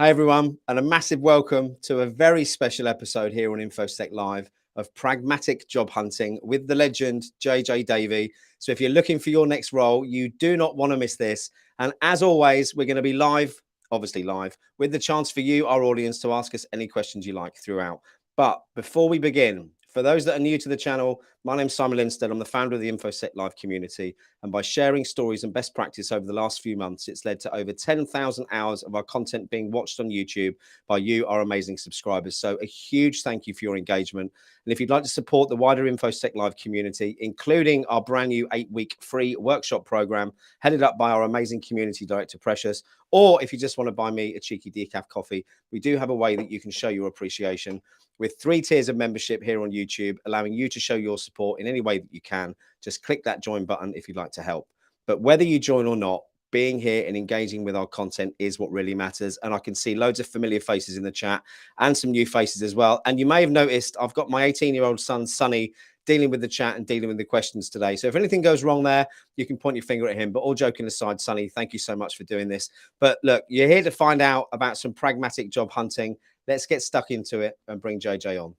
Hi, everyone, and a massive welcome to a very special episode here on InfoSec Live of Pragmatic Job Hunting with the legend, Jay Jay Davey. So if you're looking for your next role, you do not want to miss this. And as always, we're going to be live, obviously live, with the chance for you, our audience, to ask us any questions you like throughout. But before we begin, for those that are new to the channel, my name's Simon Linstead. I'm the founder of the InfoSec Live community. And by sharing stories and best practice over the last few months, it's led to over 10,000 hours of our content being watched on YouTube by you, our amazing subscribers. So a huge thank you for your engagement. And if you'd like to support the wider InfoSec Live community, including our brand new 8-week free workshop program, headed up by our amazing community director, Precious, or if you just want to buy me a cheeky decaf coffee, we do have a way that you can show your appreciation with 3 tiers of membership here on YouTube, allowing you to show your support in any way that you can. Just click that join button if you'd like to help. But whether you join or not, being here and engaging with our content is what really matters. And I can see loads of familiar faces in the chat and some new faces as well. And you may have noticed I've got my 18-year-old son, Sonny, dealing with the chat and dealing with the questions today. So if anything goes wrong there, you can point your finger at him. But all joking aside, Sonny, thank you so much for doing this. But look, you're here to find out about some pragmatic job hunting. Let's get stuck into it and bring JJ on.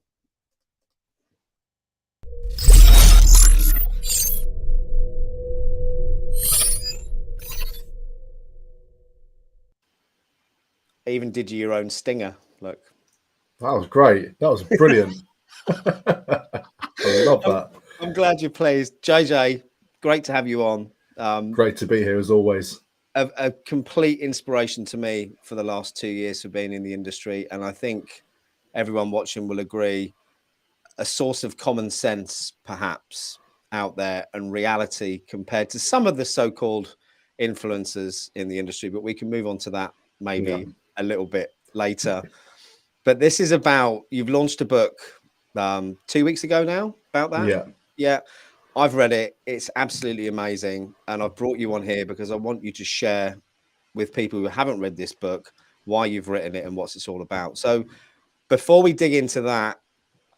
Even did you your own stinger. Look, that was great. That was brilliant. I love that. I'm glad you're pleased. JJ, great to have you on. Great to be here as always. A complete inspiration to me for the last 2 years of being in the industry. And I think everyone watching will agree, a source of common sense, perhaps, out there and reality compared to some of the so-called influencers in the industry. But we can move on to that maybe a little bit later. But this is about, you've launched a book 2 weeks ago now about that. Yeah. I've read it. It's absolutely amazing. And I've brought you on here because I want you to share with people who haven't read this book why you've written it and what it's all about. So before we dig into that,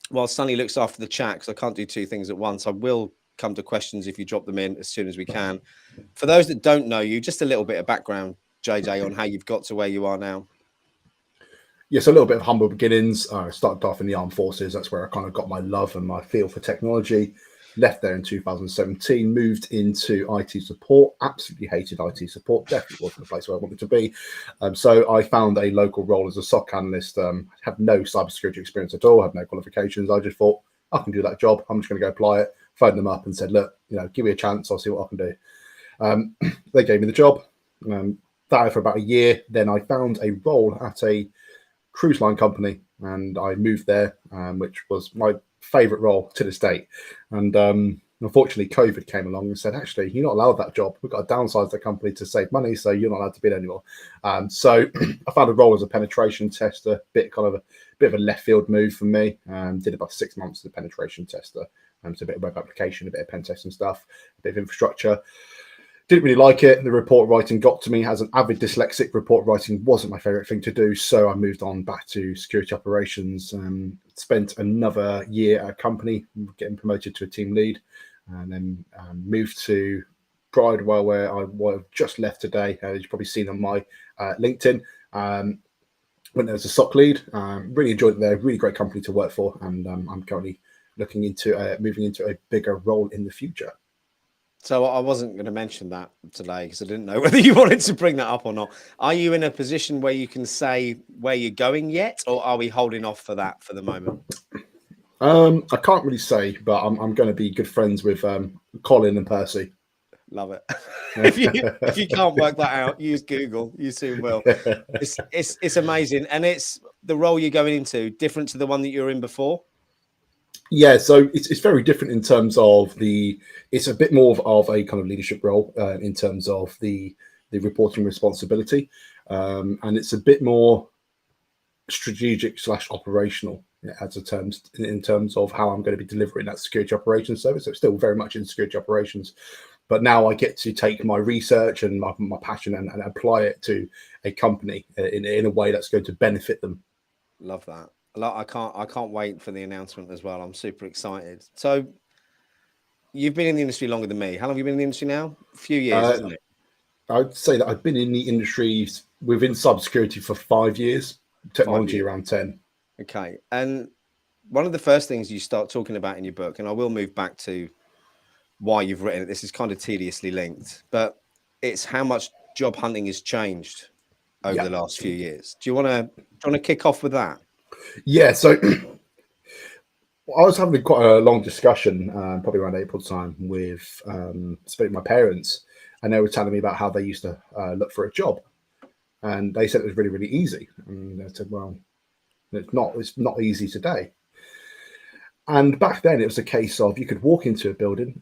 while Sonny looks after the chat, because I can't do 2 things at once, I will come to questions if you drop them in as soon as we can. For those that don't know you, just a little bit of background, JJ, on how you've got to where you are now. Yes, a little bit of humble beginnings. I started off in the armed forces. That's where I kind of got my love and my feel for technology. Left there in 2017, moved into IT support. Absolutely hated IT support. Definitely wasn't the place where I wanted to be. So I found a local role as a SOC analyst. Had no cybersecurity experience at all. Had no qualifications. I just thought I can do that job. I'm just going to go apply it. Phoned them up and said, "Look, give me a chance. I'll see what I can do." They gave me the job. That for about a year. Then I found a role at a cruise line company, and I moved there, which was my favorite role to this date. And unfortunately, COVID came along and said, actually, you're not allowed that job. We've got to downsize the company to save money, so you're not allowed to be there anymore. So I found a role as a penetration tester, bit of a left field move for me. Did about 6 months as a penetration tester. So a bit of web application, a bit of pen testing stuff, a bit of infrastructure. Didn't really like it. The report writing got to me. As an avid dyslexic, report writing wasn't my favorite thing to do. So I moved on back to security operations. Spent another year at a company, getting promoted to a team lead, and then moved to Bridewell, where I just left today. You've probably seen on my LinkedIn. Went there as a SOC lead. Really enjoyed it there. Really great company to work for, and I'm currently looking into moving into a bigger role in the future. So I wasn't going to mention that today because I didn't know whether you wanted to bring that up or not. Are you in a position where you can say where you're going yet, or are we holding off for that for the moment? I can't really say, but I'm going to be good friends with Colin and Percy. Love it. if you can't work that out, use Google. You soon will. It's amazing, and it's the role you're going into different to the one that you were in before. Yeah, so it's very different in terms of it's a bit more of a kind of leadership role in terms of the reporting responsibility, and it's a bit more strategic / operational in terms of how I'm going to be delivering that security operations service. So it's still very much in security operations, but now I get to take my research and my passion and apply it to a company in a way that's going to benefit them. Love that. I can't wait for the announcement as well. I'm super excited. So you've been in the industry longer than me. How long have you been in the industry now? A few years, isn't it? I'd say that I've been in the industry within cybersecurity for 5 years, technology 5 years. around 10. Okay. And one of the first things you start talking about in your book, and I will move back to why you've written it, this is kind of tediously linked, but it's how much job hunting has changed over the last few years. Do you want to kick off with that? Yeah, so I was having quite a long discussion, probably around April time, with my parents, and they were telling me about how they used to look for a job, and they said it was really, really easy. And I said, well, it's not. It's not easy today. And back then, it was a case of you could walk into a building,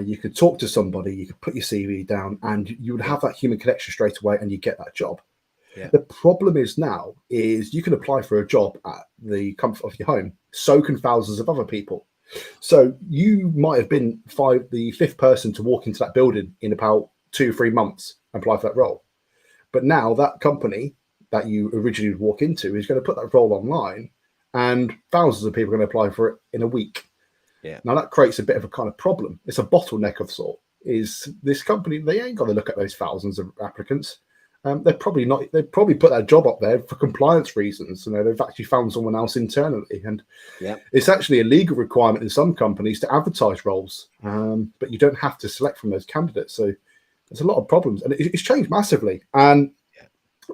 you could talk to somebody, you could put your CV down, and you would have that human connection straight away, and you get that job. Yeah. The problem is now is you can apply for a job at the comfort of your home. So can thousands of other people. So you might have been the fifth person to walk into that building in about 2 or 3 months and apply for that role. But now that company that you originally would walk into is going to put that role online, and thousands of people are going to apply for it in a week. Yeah. Now that creates a bit of a kind of problem. It's a bottleneck of sort. Is this company, they ain't got to look at those thousands of applicants. They're probably not. They probably put that job up there for compliance reasons. You know, they've actually found someone else internally, and it's actually a legal requirement in some companies to advertise roles, but you don't have to select from those candidates. So there's a lot of problems, and it's changed massively. And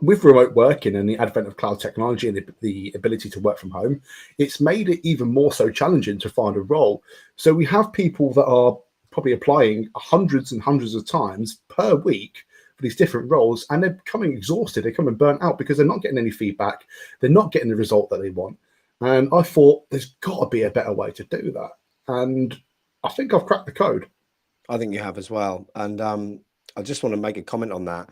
with remote working and the advent of cloud technology and the ability to work from home, it's made it even more so challenging to find a role. So we have people that are probably applying hundreds and hundreds of times per week for these different roles, and they're becoming exhausted, they're coming burnt out because they're not getting any feedback, they're not getting the result that they want. And I thought there's got to be a better way to do that, and I think I've cracked the code. I think you have as well. And I just want to make a comment on that.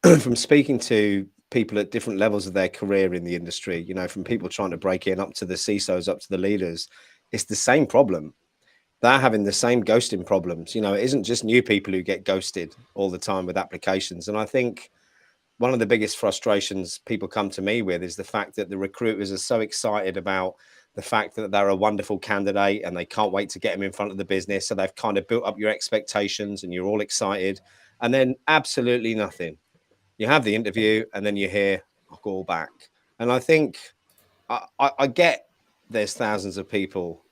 From speaking to people at different levels of their career in the industry, you know, from people trying to break in up to the CISOs, up to the leaders, it's the same problem. They're having the same ghosting problems. You know, it isn't just new people who get ghosted all the time with applications. And I think one of the biggest frustrations people come to me with is the fact that the recruiters are so excited about the fact that they're a wonderful candidate and they can't wait to get them in front of the business. So they've kind of built up your expectations and you're all excited, and then absolutely nothing. You have the interview and then you hear, I'll call back. And I think I get there's thousands of people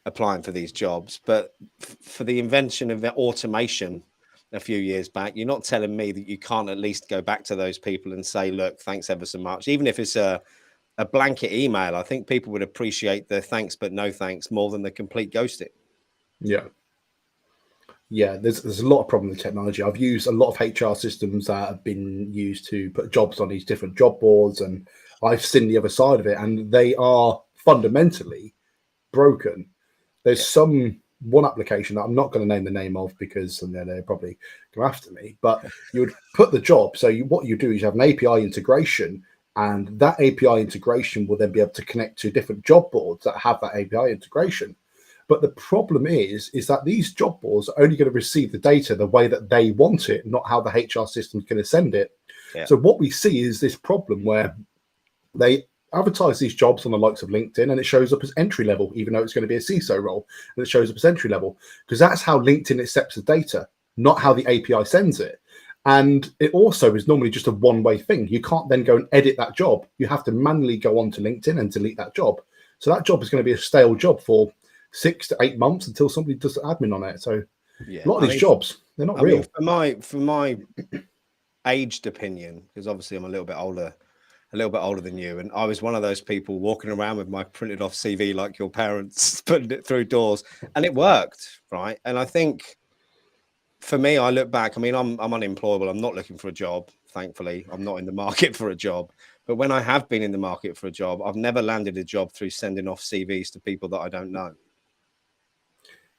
applying for these jobs, but for the invention of the automation a few years back, you're not telling me that you can't at least go back to those people and say, look, thanks ever so much. Even if it's a blanket email, I think people would appreciate the thanks but no thanks more than the complete ghosting. Yeah, there's a lot of problem with technology. I've used a lot of HR systems that have been used to put jobs on these different job boards, and I've seen the other side of it, and they are fundamentally broken. There's one application that I'm not going to name the name of because they'll probably go after me, but you would put the job. So what you do is you have an API integration, and that API integration will then be able to connect to different job boards that have that API integration. But the problem is that these job boards are only going to receive the data the way that they want it, not how the HR system is going to send it. Yeah. So what we see is this problem where they advertise these jobs on the likes of LinkedIn, and it shows up as entry level, even though it's going to be a CISO role, and it shows up as entry level because that's how LinkedIn accepts the data, not how the API sends it. And it also is normally just a one-way thing. You can't then go and edit that job. You have to manually go onto LinkedIn and delete that job. So that job is going to be a stale job for 6 to 8 months until somebody does admin on it. So a lot of these jobs, they're not real. For my aged opinion, because obviously I'm a little bit older than you, and I was one of those people walking around with my printed off CV like your parents, putting it through doors, and it worked, right? And I think for me, I look back, I mean, I'm unemployable. I'm not looking for a job. Thankfully, I'm not in the market for a job. But when I have been in the market for a job, I've never landed a job through sending off CVs to people that I don't know.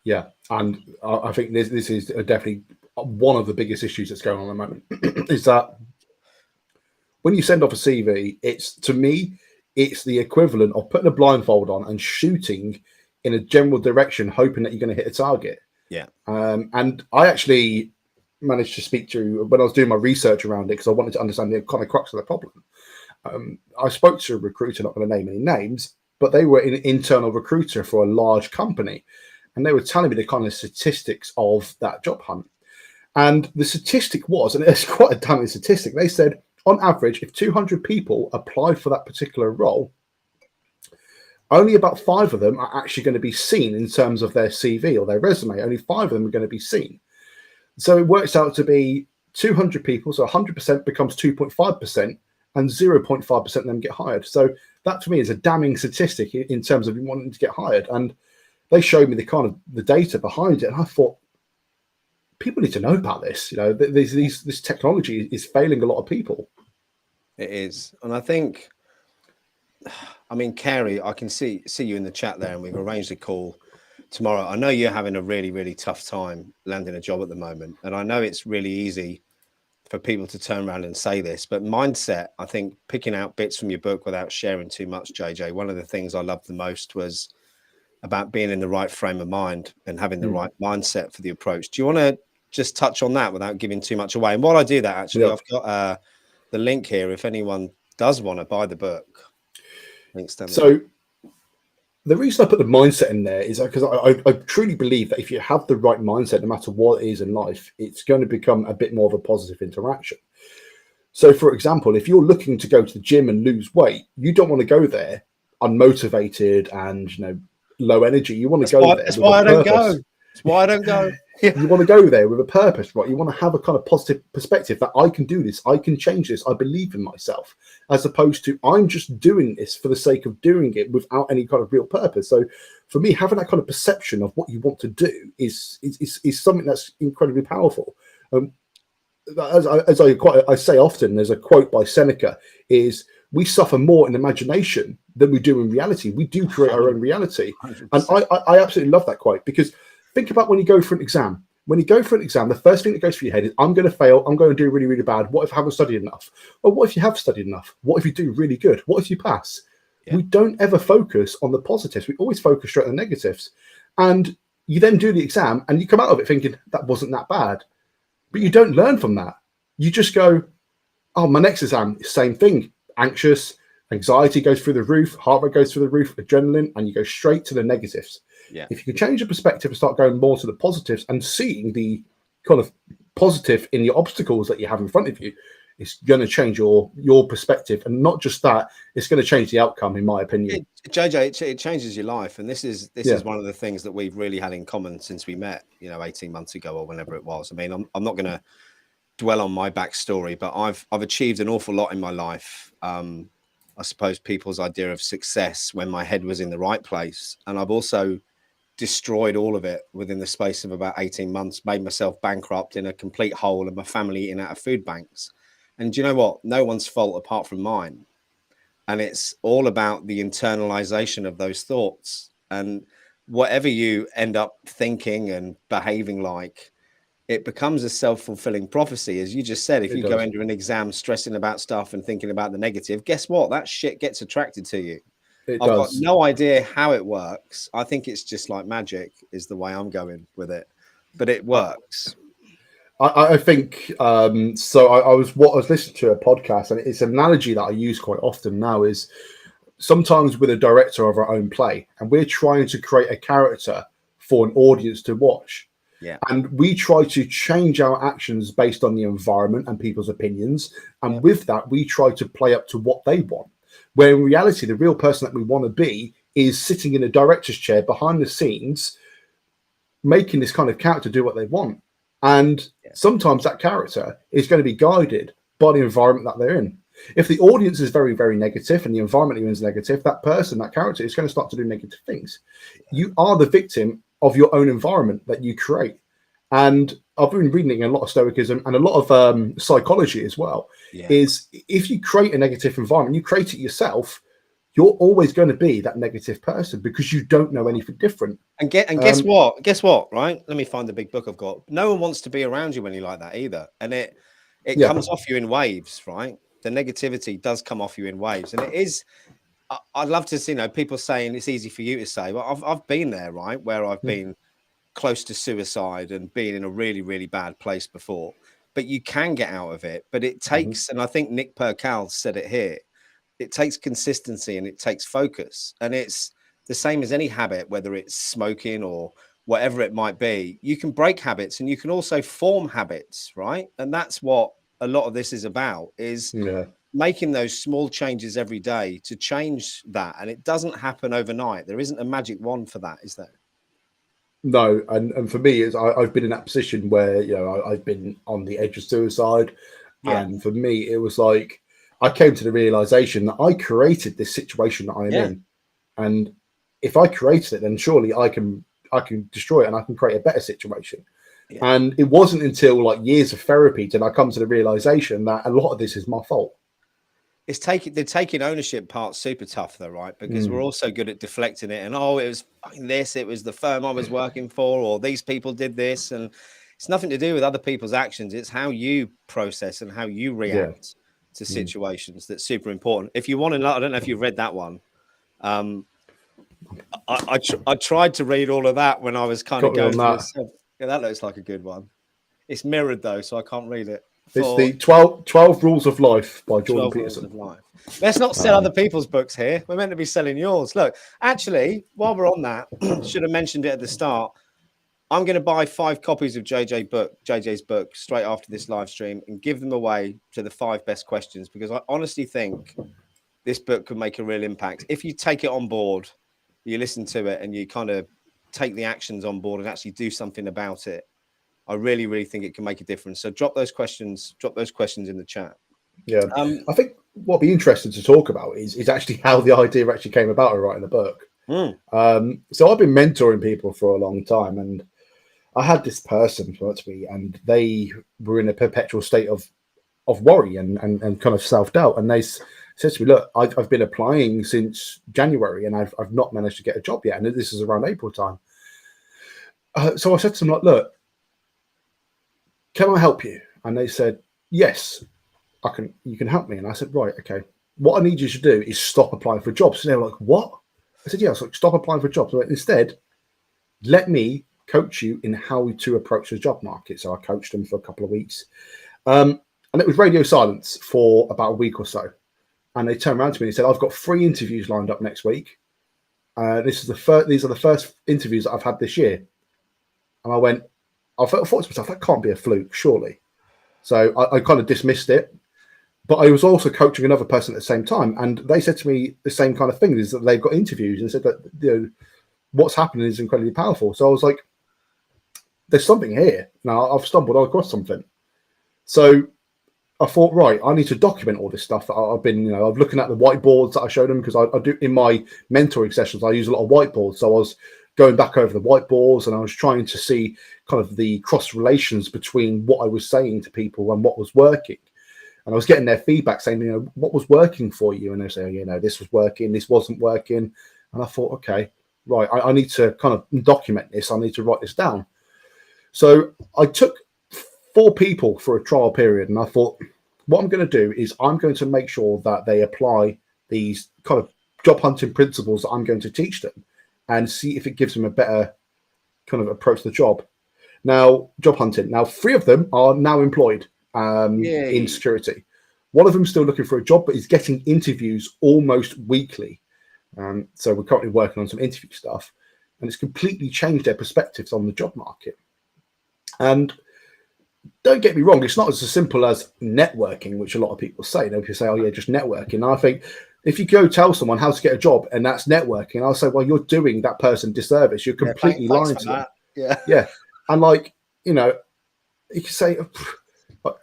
Yeah, and I think this is definitely one of the biggest issues that's going on at the moment is that when you send off a CV, to me, it's the equivalent of putting a blindfold on and shooting in a general direction, hoping that you're going to hit a target. Yeah. And I actually managed to speak to, when I was doing my research around it, because I wanted to understand the kind of crux of the problem. I spoke to a recruiter, not going to name any names, but they were an internal recruiter for a large company. And they were telling me the kind of statistics of that job hunt. And the statistic was, and it's quite a damning statistic, they said on average, if 200 people applied for that particular role, only about 5 of them are actually going to be seen in terms of their CV or their resume. Only 5 of them are going to be seen. So it works out to be 200 people, so 100% becomes 2.5%, and 0.5% of them get hired. So that to me is a damning statistic in terms of wanting to get hired. And they showed me the kind of the data behind it, and I thought, people need to know about this. You know, this technology is failing a lot of people. It is, and I think, I mean, Carrie, I can see you in the chat there, and we've arranged a call tomorrow. I know you're having a really, really tough time landing a job at the moment, and I know it's really easy for people to turn around and say this, but mindset, I think picking out bits from your book without sharing too much, JJ, one of the things I loved the most was about being in the right frame of mind and having the right mindset for the approach. Do you want to just touch on that without giving too much away? And while I do that, actually, I've got the link here if anyone does want to buy the book. So the reason I put the mindset in there is because I truly believe that if you have the right mindset, no matter what it is in life, it's going to become a bit more of a positive interaction. So, for example, if you're looking to go to the gym and lose weight, you don't want to go there unmotivated and, you know, low energy. You want to go there. That's why I don't go. That's why I don't go. You want to go there with a purpose, right? You want to have a kind of positive perspective that I can do this, I can change this, I believe in myself, as opposed to I'm just doing this for the sake of doing it without any kind of real purpose. So for me, having that kind of perception of what you want to do is something that's incredibly powerful. As I say often, there's a quote by Seneca, is we suffer more in imagination than we do in reality. We do create our own reality. 100%. And I absolutely love that quote, because think about when you go for an exam. When you go for an exam, the first thing that goes through your head is, I'm going to fail. I'm going to do really, really bad. What if I haven't studied enough? Or what if you have studied enough? What if you do really good? What if you pass? Yeah. We don't ever focus on the positives. We always focus straight on the negatives. And you then do the exam and you come out of it thinking, that wasn't that bad. But you don't learn from that. You just go, oh, my next exam, same thing. Anxious, anxiety goes through the roof, heart rate goes through the roof, adrenaline, and you go straight to the negatives. Yeah. If you can change your perspective and start going more to the positives and seeing the kind of positive in your obstacles that you have in front of you, it's going to change your perspective. And not just that, it's going to change the outcome, in my opinion. JJ, it changes your life. And this is one of the things that we've really had in common since we met, 18 months ago or whenever it was. I mean, I'm not going to dwell on my backstory, but I've achieved an awful lot in my life. I suppose people's idea of success when my head was in the right place. And I've also destroyed all of it within the space of about 18 months, made myself bankrupt, in a complete hole, and my family eating out of food banks. And do you know what? No one's fault apart from mine. And it's all about the internalization of those thoughts. And whatever you end up thinking and behaving like, it becomes a self-fulfilling prophecy. As you just said, if you go into an exam stressing about stuff and thinking about the negative, guess what? That shit gets attracted to you. I've got no idea how it works. I think it's just like magic is the way I'm going with it, but it works. I think so. I was listening to a podcast, and it's an analogy that I use quite often now. Is sometimes we're the director of our own play, and we're trying to create a character for an audience to watch. Yeah. And we try to change our actions based on the environment and people's opinions, and with that, we try to play up to what they want. Where in reality, the real person that we want to be is sitting in a director's chair behind the scenes, making this kind of character do what they want. And sometimes that character is going to be guided by the environment that they're in. If the audience is very, very negative and the environment you're in is negative, that person, that character is going to start to do negative things. You are the victim of your own environment that you create. And I've been reading a lot of Stoicism and a lot of psychology as well, is if you create a negative environment, you create it yourself, you're always going to be that negative person because you don't know anything different. And guess what? Guess what, right? Let me find the big book I've got. No one wants to be around you when you're like that either. And it comes off you in waves, right? The negativity does come off you in waves. And it is, I'd love to see, people saying it's easy for you to say, but I've been there, right? Where I've been close to suicide and being in a really, really bad place before, but you can get out of it. But it takes, and I think Nick Percal said it here, it takes consistency and it takes focus. And it's the same as any habit, whether it's smoking or whatever it might be. You can break habits and you can also form habits, right? And that's what a lot of this is about, is making those small changes every day to change that. And it doesn't happen overnight. There isn't a magic wand for that, is there? No, and for me, I've been in that position where, you know, I've been on the edge of suicide, and for me, it was like I came to the realization that I created this situation that I am in, and if I created it, then surely I can destroy it and I can create a better situation. And it wasn't until like years of therapy did I come to the realization that a lot of this is my fault. It's the taking ownership part's super tough though, right? Because we're also good at deflecting it and, oh, it was this, it was the firm I was working for, or these people did this. And it's nothing to do with other people's actions. It's how you process and how you react to situations that's super important. If you want to know, I don't know if you've read that one. I tried to read all of that when I was kind of going through this. Yeah, that looks like a good one. It's mirrored though, so I can't read it. It's the 12 Rules of Life by Jordan Peterson. Rules of Life. Let's not sell other people's books here. We're meant to be selling yours. Look, actually, while we're on that, should have mentioned it at the start. I'm going to buy 5 copies of JJ's book straight after this live stream and give them away to the 5 best questions, because I honestly think this book could make a real impact. If you take it on board, you listen to it and you kind of take the actions on board and actually do something about it, I really, really think it can make a difference. So drop those questions in the chat. Yeah. I think what'd be interesting to talk about is actually how the idea actually came about of writing the book. So I've been mentoring people for a long time, and I had this person come up to me, and they were in a perpetual state of worry and kind of self-doubt. And they said to me, look, I've been applying since January and I've not managed to get a job yet. And this is around April time. So I said to them, like, look, can I help you? And they said, yes, you can help me. And I said, right, okay. What I need you to do is stop applying for jobs. And they were like, what? I said, yeah. I was like, stop applying for jobs. But instead, let me coach you in how to approach the job market. So I coached them for a couple of weeks. And it was radio silence for about a week or so. And they turned around to me and said, I've got 3 interviews lined up next week. These are the first interviews that I've had this year. And I thought to myself, that can't be a fluke, surely. So I kind of dismissed it. But I was also coaching another person at the same time. And they said to me the same kind of thing, is that they've got interviews, and said that, you know, what's happening is incredibly powerful. So I was like, there's something here. Now I've stumbled across something. So I thought, right, I need to document all this stuff that I've been, you know, I'm looking at the whiteboards that I showed them, because I do in my mentoring sessions, I use a lot of whiteboards. So I was going back over the whiteboards and I was trying to see kind of the cross relations between what I was saying to people and what was working. And I was getting their feedback saying, you know, what was working for you? And they say, you know, this was working, this wasn't working. And I thought, okay, right, I need to kind of document this. I need to write this down. So I took 4 people for a trial period, and I thought, what I'm going to do is I'm going to make sure that they apply these kind of job hunting principles that I'm going to teach them, and see if it gives them a better kind of approach to the job. Now, job hunting. Now, 3 of them are now employed in security. One of them is still looking for a job, but is getting interviews almost weekly. So we're currently working on some interview stuff, and it's completely changed their perspectives on the job market. And don't get me wrong, it's not as simple as networking, which a lot of people say. People say, oh yeah, just networking. And I think if you go tell someone how to get a job and that's networking, I'll say, well, you're doing that person disservice. You're completely lying to them. Yeah. And like, you know, you can say,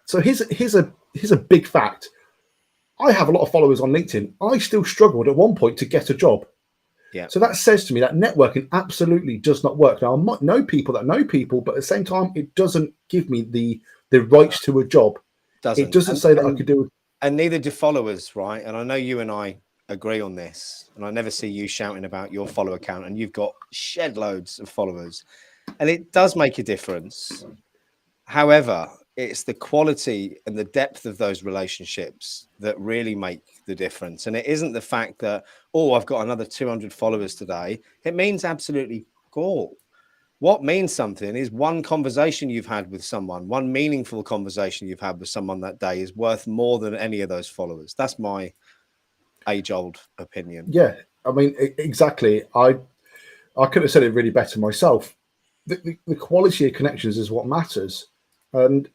so here's a big fact. I have a lot of followers on LinkedIn. I still struggled at one point to get a job. Yeah. So that says to me that networking absolutely does not work. Now, I might know people that know people, but at the same time, it doesn't give me the rights to a job. It doesn't say that I could do it. And neither do followers, right? And I know you and I agree on this. And I never see you shouting about your follower count, and you've got shed loads of followers. And it does make a difference. However, it's the quality and the depth of those relationships that really make the difference. And it isn't the fact that, oh, I've got another 200 followers today. It means absolutely all. What means something is one conversation you've had with someone, one meaningful conversation you've had with someone that day is worth more than any of those followers. That's my age-old opinion. Yeah, I mean, exactly. I could have said it really better myself. The quality of connections is what matters. And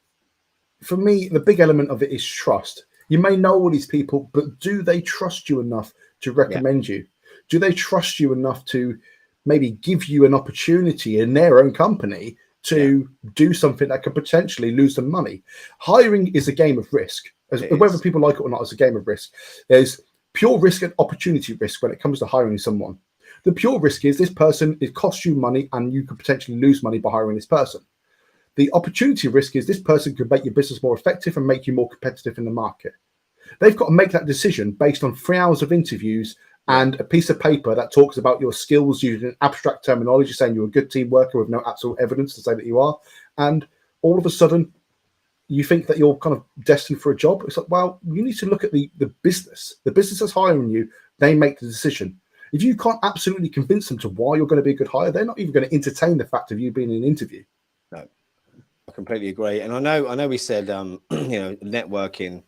for me, the big element of it is trust. You may know all these people, but do they trust you enough to recommend you? Do they trust you enough to maybe give you an opportunity in their own company to do something that could potentially lose them money? Hiring is a game of risk. Whether people like it or not, it's a game of risk. There's pure risk and opportunity risk when it comes to hiring someone. The pure risk is this person, it costs you money and you could potentially lose money by hiring this person. The opportunity risk is this person could make your business more effective and make you more competitive in the market. They've got to make that decision based on 3 hours of interviews and a piece of paper that talks about your skills using abstract terminology, saying you're a good team worker with no actual evidence to say that you are. And all of a sudden, you think that you're kind of destined for a job. It's like, well, you need to look at the business. The business that's hiring you, they make the decision. If you can't absolutely convince them to why you're going to be a good hire, they're not even going to entertain the fact of you being in an interview. No, I completely agree. And I know we said, networking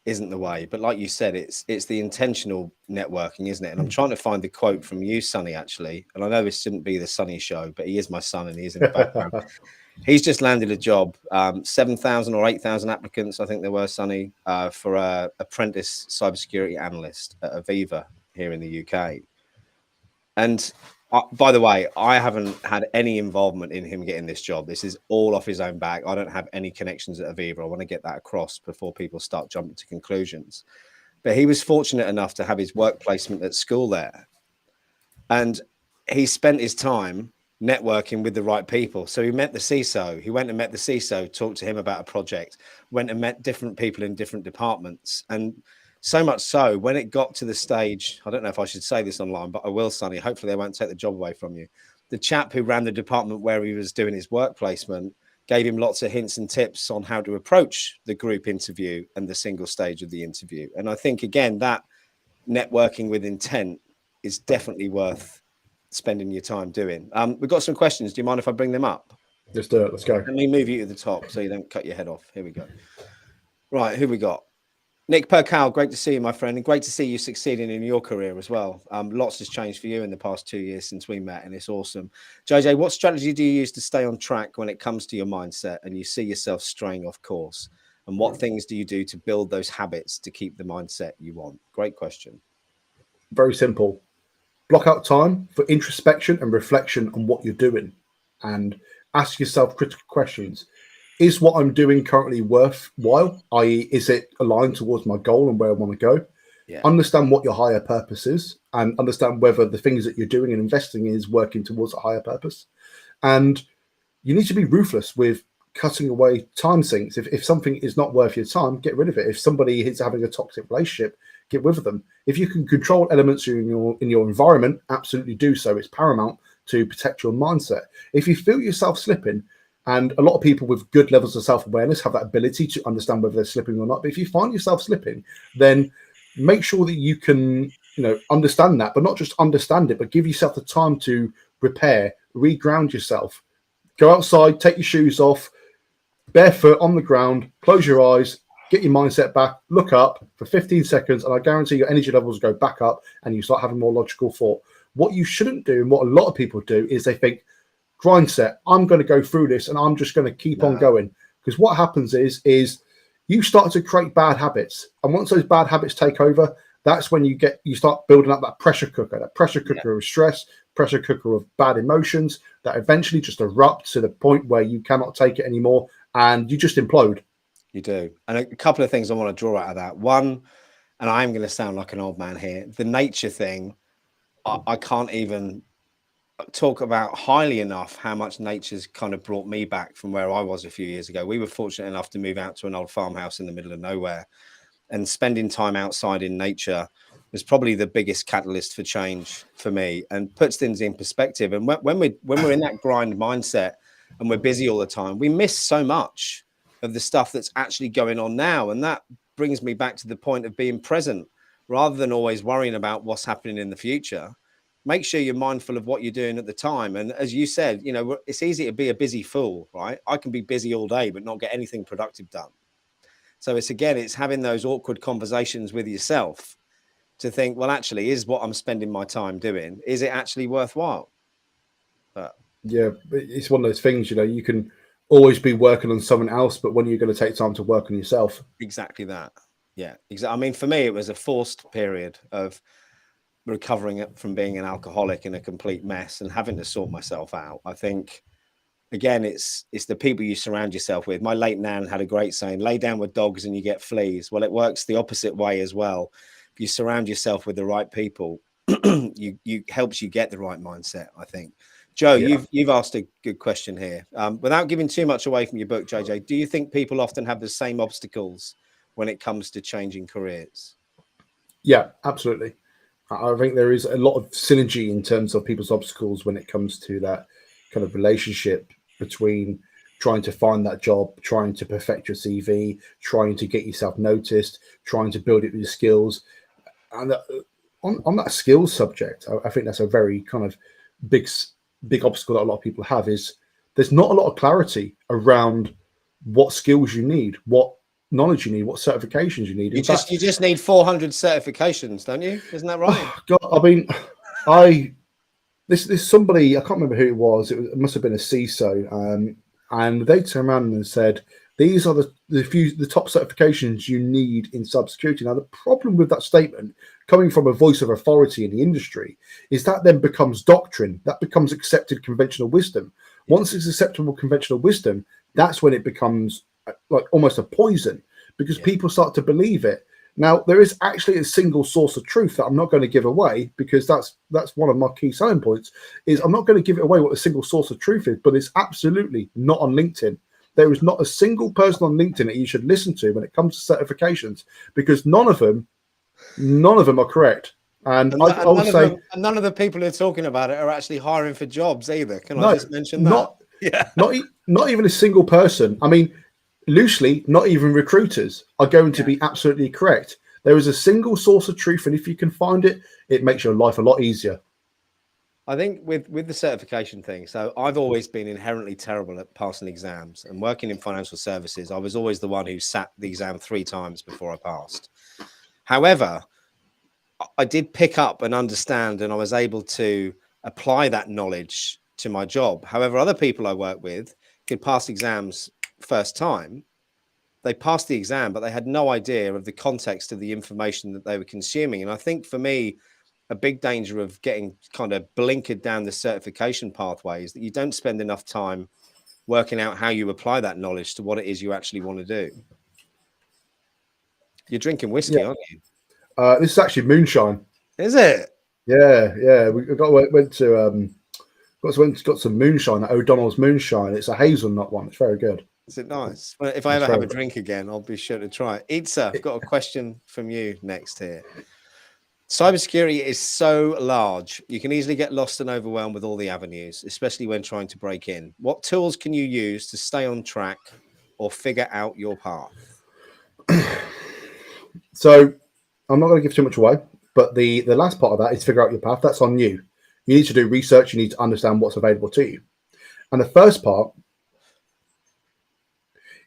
isn't the way, but like you said, it's the intentional networking, isn't it? And I'm trying to find the quote from you, Sonny, actually. And I know this shouldn't be the Sonny show, but he is my son and he is in the background. He's just landed a job, 7,000 or 8,000 applicants, I think there were, Sonny, for a apprentice cybersecurity analyst at Aviva here in the UK. And by the way, I haven't had any involvement in him getting this job. This is all off his own back. I don't have any connections at Aviva. I want to get that across before people start jumping to conclusions. But he was fortunate enough to have his work placement at school there. And he spent his time networking with the right people. So he met the CISO. He went and met the CISO, talked to him about a project, went and met different people in different departments. And so much so, when it got to the stage, I don't know if I should say this online, but I will, Sonny. Hopefully they won't take the job away from you. The chap who ran the department where he was doing his work placement gave him lots of hints and tips on how to approach the group interview and the single stage of the interview. And I think, again, that networking with intent is definitely worth spending your time doing. We've got some questions. Do you mind if I bring them up? Let's do it. Let's go. Let me move you to the top so you don't cut your head off. Here we go. Right, who we got? Nick Percal, great to see you, my friend, and great to see you succeeding in your career as well. Lots has changed for you in the past 2 years since we met, and it's awesome. JJ, what strategy do you use to stay on track when it comes to your mindset and you see yourself straying off course? And what things do you do to build those habits to keep the mindset you want? Great question. Very simple. Block out time for introspection and reflection on what you're doing and ask yourself critical questions. Is what I'm doing currently worthwhile? I.e., is it aligned towards my goal and where I want to go? Yeah. Understand what your higher purpose is and understand whether the things that you're doing and investing in is working towards a higher purpose. And you need to be ruthless with cutting away time sinks. If something is not worth your time, get rid of it. If somebody is having a toxic relationship, get with them. If you can control elements in your environment, absolutely do so. It's paramount to protect your mindset. If you feel yourself slipping, and a lot of people with good levels of self-awareness have that ability to understand whether they're slipping or not. But if you find yourself slipping, then make sure that you can, understand that, but not just understand it, but give yourself the time to repair, reground yourself. Go outside, take your shoes off, barefoot on the ground, close your eyes, get your mindset back, look up for 15 seconds, and I guarantee your energy levels go back up and you start having more logical thought. What you shouldn't do, and what a lot of people do, is they think, grind set, I'm going to go through this and I'm just going to keep on going. Because what happens is you start to create bad habits. And once those bad habits take over, that's when you start building up that pressure cooker of stress, pressure cooker of bad emotions that eventually just erupt to the point where you cannot take it anymore and you just implode. You do. And a couple of things I want to draw out of that. One, and I am going to sound like an old man here, the nature thing, I can't even talk about highly enough how much nature's kind of brought me back from where I was a few years ago. We were fortunate enough to move out to an old farmhouse in the middle of nowhere, and spending time outside in nature was probably the biggest catalyst for change for me and puts things in perspective. And when we're in that grind mindset and we're busy all the time, we miss so much of the stuff that's actually going on now. And that brings me back to the point of being present rather than always worrying about what's happening in the future. Make sure you're mindful of what you're doing at the time. And as you said, it's easy to be a busy fool, right? I can be busy all day, but not get anything productive done. So it's having those awkward conversations with yourself to think, well, actually, is what I'm spending my time doing, is it actually worthwhile? Yeah, it's one of those things, you can always be working on someone else, but when you're going to take time to work on yourself. Exactly that. Yeah, exactly. I mean, for me, it was a forced period of recovering from being an alcoholic in a complete mess and having to sort myself out. I think, again, it's the people you surround yourself with. My late nan had a great saying, lay down with dogs and you get fleas. Well, it works the opposite way as well. If you surround yourself with the right people, you helps you get the right mindset, I think. Joe, Yeah. you've asked a good question here. Without giving too much away from your book, JJ, do you think people often have the same obstacles when it comes to changing careers? Yeah, absolutely. I think there is a lot of synergy in terms of people's obstacles when it comes to that kind of relationship between trying to find that job, trying to perfect your CV, trying to get yourself noticed, trying to build it with your skills. And on that skills subject, I think that's a very kind of big obstacle that a lot of people have, is there's not a lot of clarity around what skills you need, what knowledge you need, what certifications you need. You just need 400 certifications, don't you? Isn't that right? Oh, God, I mean, this somebody, I can't remember who it was. It must have been a CISO, and they turned around and said, these are the top certifications you need in cybersecurity. Now, the problem with that statement, coming from a voice of authority in the industry, is that then becomes doctrine. That becomes accepted conventional wisdom. Once it's acceptable conventional wisdom, that's when it becomes like almost a poison, because people start to believe it. Now, there is actually a single source of truth that I'm not going to give away, because that's one of my key selling points, is I'm not going to give it away what the single source of truth is, but it's absolutely not on LinkedIn. There is not a single person on LinkedIn that you should listen to when it comes to certifications, because none of them are correct. And I would say none of the people who are talking about it are actually hiring for jobs either. Can I just mention that? Not even a single person. I mean, loosely, not even recruiters are going to be absolutely correct. There is a single source of truth, and if you can find it, it makes your life a lot easier. I think with the certification thing, so I've always been inherently terrible at passing exams, and working in financial services, I was always the one who sat the exam 3 times before I passed. However, I did pick up and understand, and I was able to apply that knowledge to my job. However, other people I work with could pass exams first time. They passed the exam, but they had no idea of the context of the information that they were consuming. And I think for me, a big danger of getting kind of blinkered down the certification pathway is that you don't spend enough time working out how you apply that knowledge to what it is you actually want to do. You're drinking whiskey, aren't you? This is actually moonshine. Is it? Yeah. We went to got some moonshine at O'Donnell's Moonshine. It's a hazelnut one. It's very good. Is it nice? Well, if I ever have a drink again, I'll be sure to try it. Itza, I've got a question from you next here. Cybersecurity is so large, you can easily get lost and overwhelmed with all the avenues, especially when trying to break in. What tools can you use to stay on track or figure out your path? So I'm not going to give too much away, but the last part of that is figure out your path. That's on you. You need to do research. You need to understand what's available to you. And the first part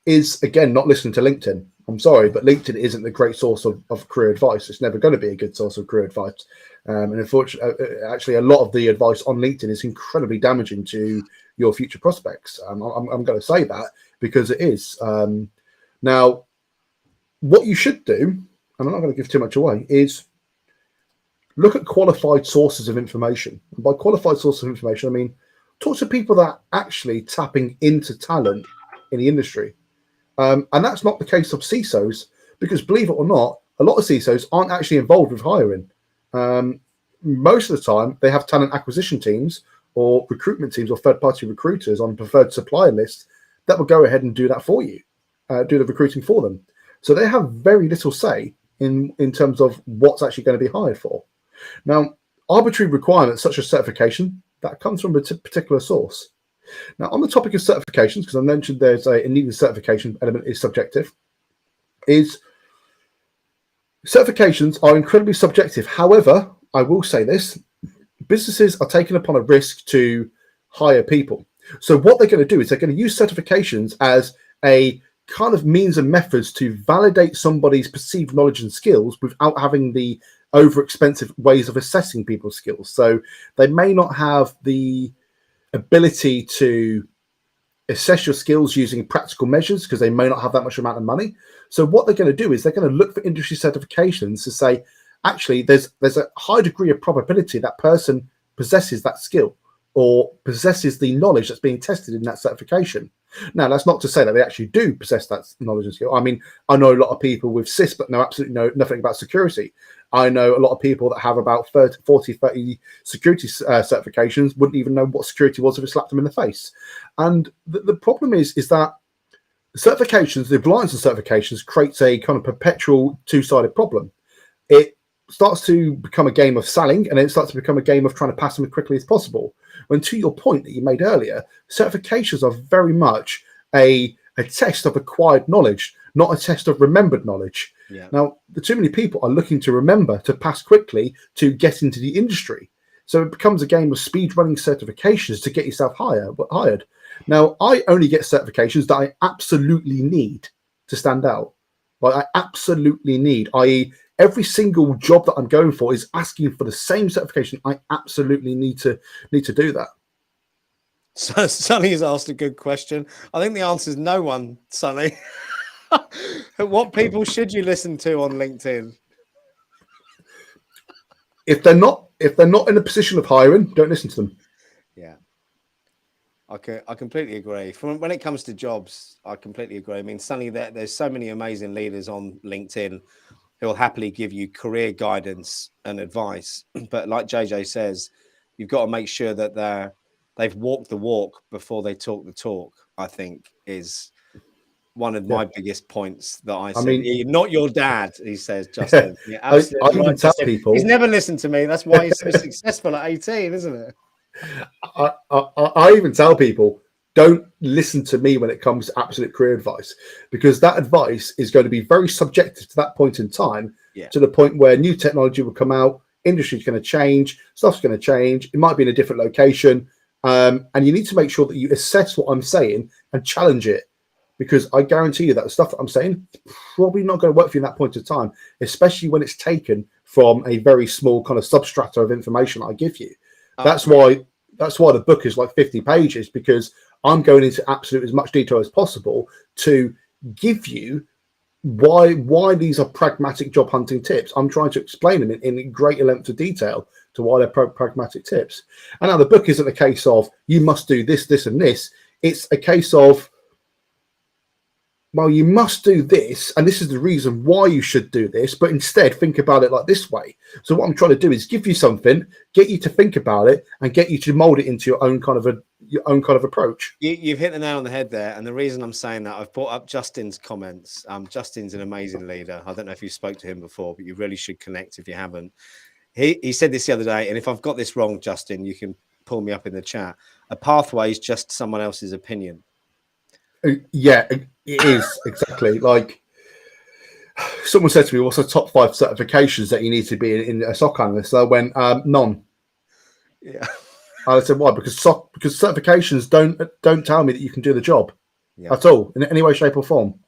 is, again, not listening to LinkedIn. I'm sorry, but LinkedIn isn't the great source of career advice. It's never going to be a good source of career advice. And unfortunately, actually, a lot of the advice on LinkedIn is incredibly damaging to your future prospects. I'm going to say that because it is. Now, what you should do, and I'm not going to give too much away, is look at qualified sources of information. And by qualified sources of information, I mean talk to people that are actually tapping into talent in the industry. And that's not the case of CISOs, because believe it or not, a lot of CISOs aren't actually involved with hiring. Most of the time, they have talent acquisition teams or recruitment teams or third-party recruiters on preferred supplier lists that will go ahead and do that for you, do the recruiting for them. So they have very little say in terms of what's actually going to be hired for. Now, arbitrary requirements such as certification, that comes from a particular source. Now, on the topic of certifications, because I mentioned there's a needing certification element is subjective, is certifications are incredibly subjective. However, I will say this, businesses are taking upon a risk to hire people. So what they're going to do is they're going to use certifications as a kind of means and methods to validate somebody's perceived knowledge and skills without having the over expensive ways of assessing people's skills. So they may not have the ability to assess your skills using practical measures because they may not have that much amount of money. So what they're going to do is they're going to look for industry certifications to say, actually, there's a high degree of probability that person possesses that skill or possesses the knowledge that's being tested in that certification. Now, that's not to say that they actually do possess that knowledge and skill. I mean, I know a lot of people with CIS, but nothing about security. I know a lot of people that have about 30 security certifications wouldn't even know what security was if it slapped them in the face. And the problem is that certifications, the reliance on certifications creates a kind of perpetual two-sided problem. It starts to become a game of selling, and then it starts to become a game of trying to pass them as quickly as possible. When, to your point that you made earlier, certifications are very much a test of acquired knowledge, not a test of remembered knowledge. Yeah. Now, too many people are looking to remember, to pass quickly, to get into the industry. So it becomes a game of speed running certifications to get yourself hired. Now, I only get certifications that I absolutely need to stand out. Like I absolutely need, i.e., every single job that I'm going for is asking for the same certification. I absolutely need to do that. So Sonny has asked a good question. I think the answer is no one, Sonny. What people should you listen to on LinkedIn? If they're not in a position of hiring, don't listen to them. Yeah. I completely agree. From when it comes to jobs, I completely agree. I mean, Sonny, there's so many amazing leaders on LinkedIn who will happily give you career guidance and advice. But like JJ says, you've got to make sure that they've walked the walk before they talk the talk, I think is one of my biggest points that I said. mean, not your dad, he says, Justin. Yeah, absolutely. I even tell people, he's never listened to me. That's why he's so successful at 18, isn't it? I even tell people, don't listen to me when it comes to absolute career advice, because that advice is going to be very subjective to that point in time, to the point where new technology will come out, industry's going to change, stuff's going to change, it might be in a different location, and you need to make sure that you assess what I'm saying and challenge it, because I guarantee you that the stuff that I'm saying is probably not going to work for you in that point of time, especially when it's taken from a very small kind of substrata of information that I give you. That's why the book is like 50 pages, because I'm going into absolute as much detail as possible to give you why these are pragmatic job hunting tips. I'm trying to explain them in greater length of detail to why they're pragmatic tips. And now the book isn't a case of you must do this, this, and this. It's a case of, well, you must do this, and this is the reason why you should do this, but instead think about it like this way. So what I'm trying to do is give you something, get you to think about it, and get you to mold it into your own kind of approach. You've hit the nail on the head there, and the reason I'm saying that, I've brought up Justin's comments. Justin's an amazing leader. I don't know if you spoke to him before, but you really should connect if you haven't. He said this the other day, and if I've got this wrong, Justin, you can pull me up in the chat. A pathway is just someone else's opinion. Yeah, it is exactly. Like someone said to me, "What's the top 5 certifications that you need to be in a SOC analyst?" So I went, none. Yeah. I said, why? Because certifications don't tell me that you can do the job at all in any way, shape, or form.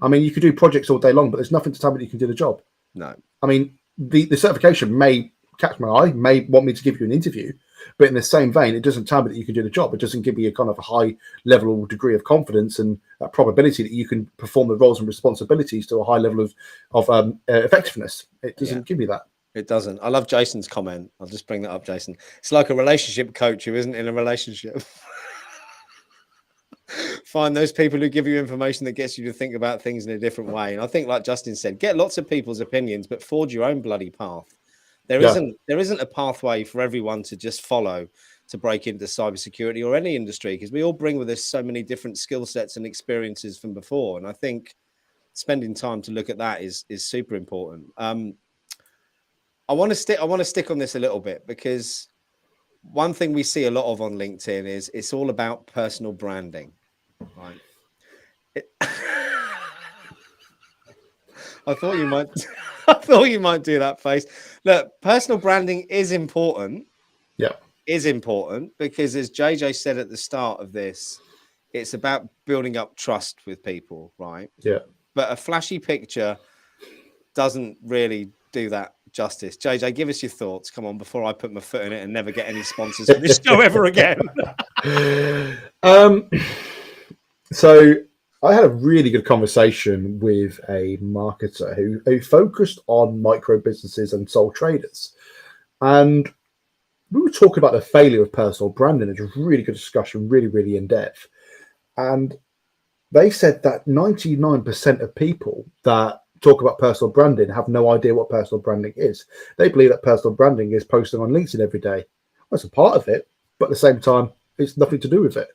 I mean, you could do projects all day long, but there's nothing to tell me that you can do the job. No. I mean, the certification may catch my eye, may want me to give you an interview, but in the same vein, it doesn't tell me that you can do the job. It doesn't give me a kind of a high level degree of confidence and a probability that you can perform the roles and responsibilities to a high level of effectiveness. It doesn't give me that. It doesn't. I love Jason's comment. I'll just bring that up, Jason. It's like a relationship coach who isn't in a relationship. Find those people who give you information that gets you to think about things in a different way. And I think, like Justin said, get lots of people's opinions, but forge your own bloody path. There isn't a pathway for everyone to just follow to break into cybersecurity or any industry, because we all bring with us so many different skill sets and experiences from before. And I think spending time to look at that is super important. I want to stick on this a little bit, because one thing we see a lot of on LinkedIn is it's all about personal branding, right? I thought you might do that face. Look, personal branding is important. Yeah. Is important because, as JJ said at the start of this, it's about building up trust with people, right? Yeah. But a flashy picture doesn't really do that justice. JJ, give us your thoughts. Come on, before I put my foot in it and never get any sponsors for this show ever again. So I had a really good conversation with a marketer who focused on micro businesses and sole traders. And we were talking about the failure of personal branding. It was a really good discussion, really, really in depth. And they said that 99% of people that talk about personal branding have no idea what personal branding is. They believe that personal branding is posting on LinkedIn every day. That's a part of it, but at the same time, it's nothing to do with it.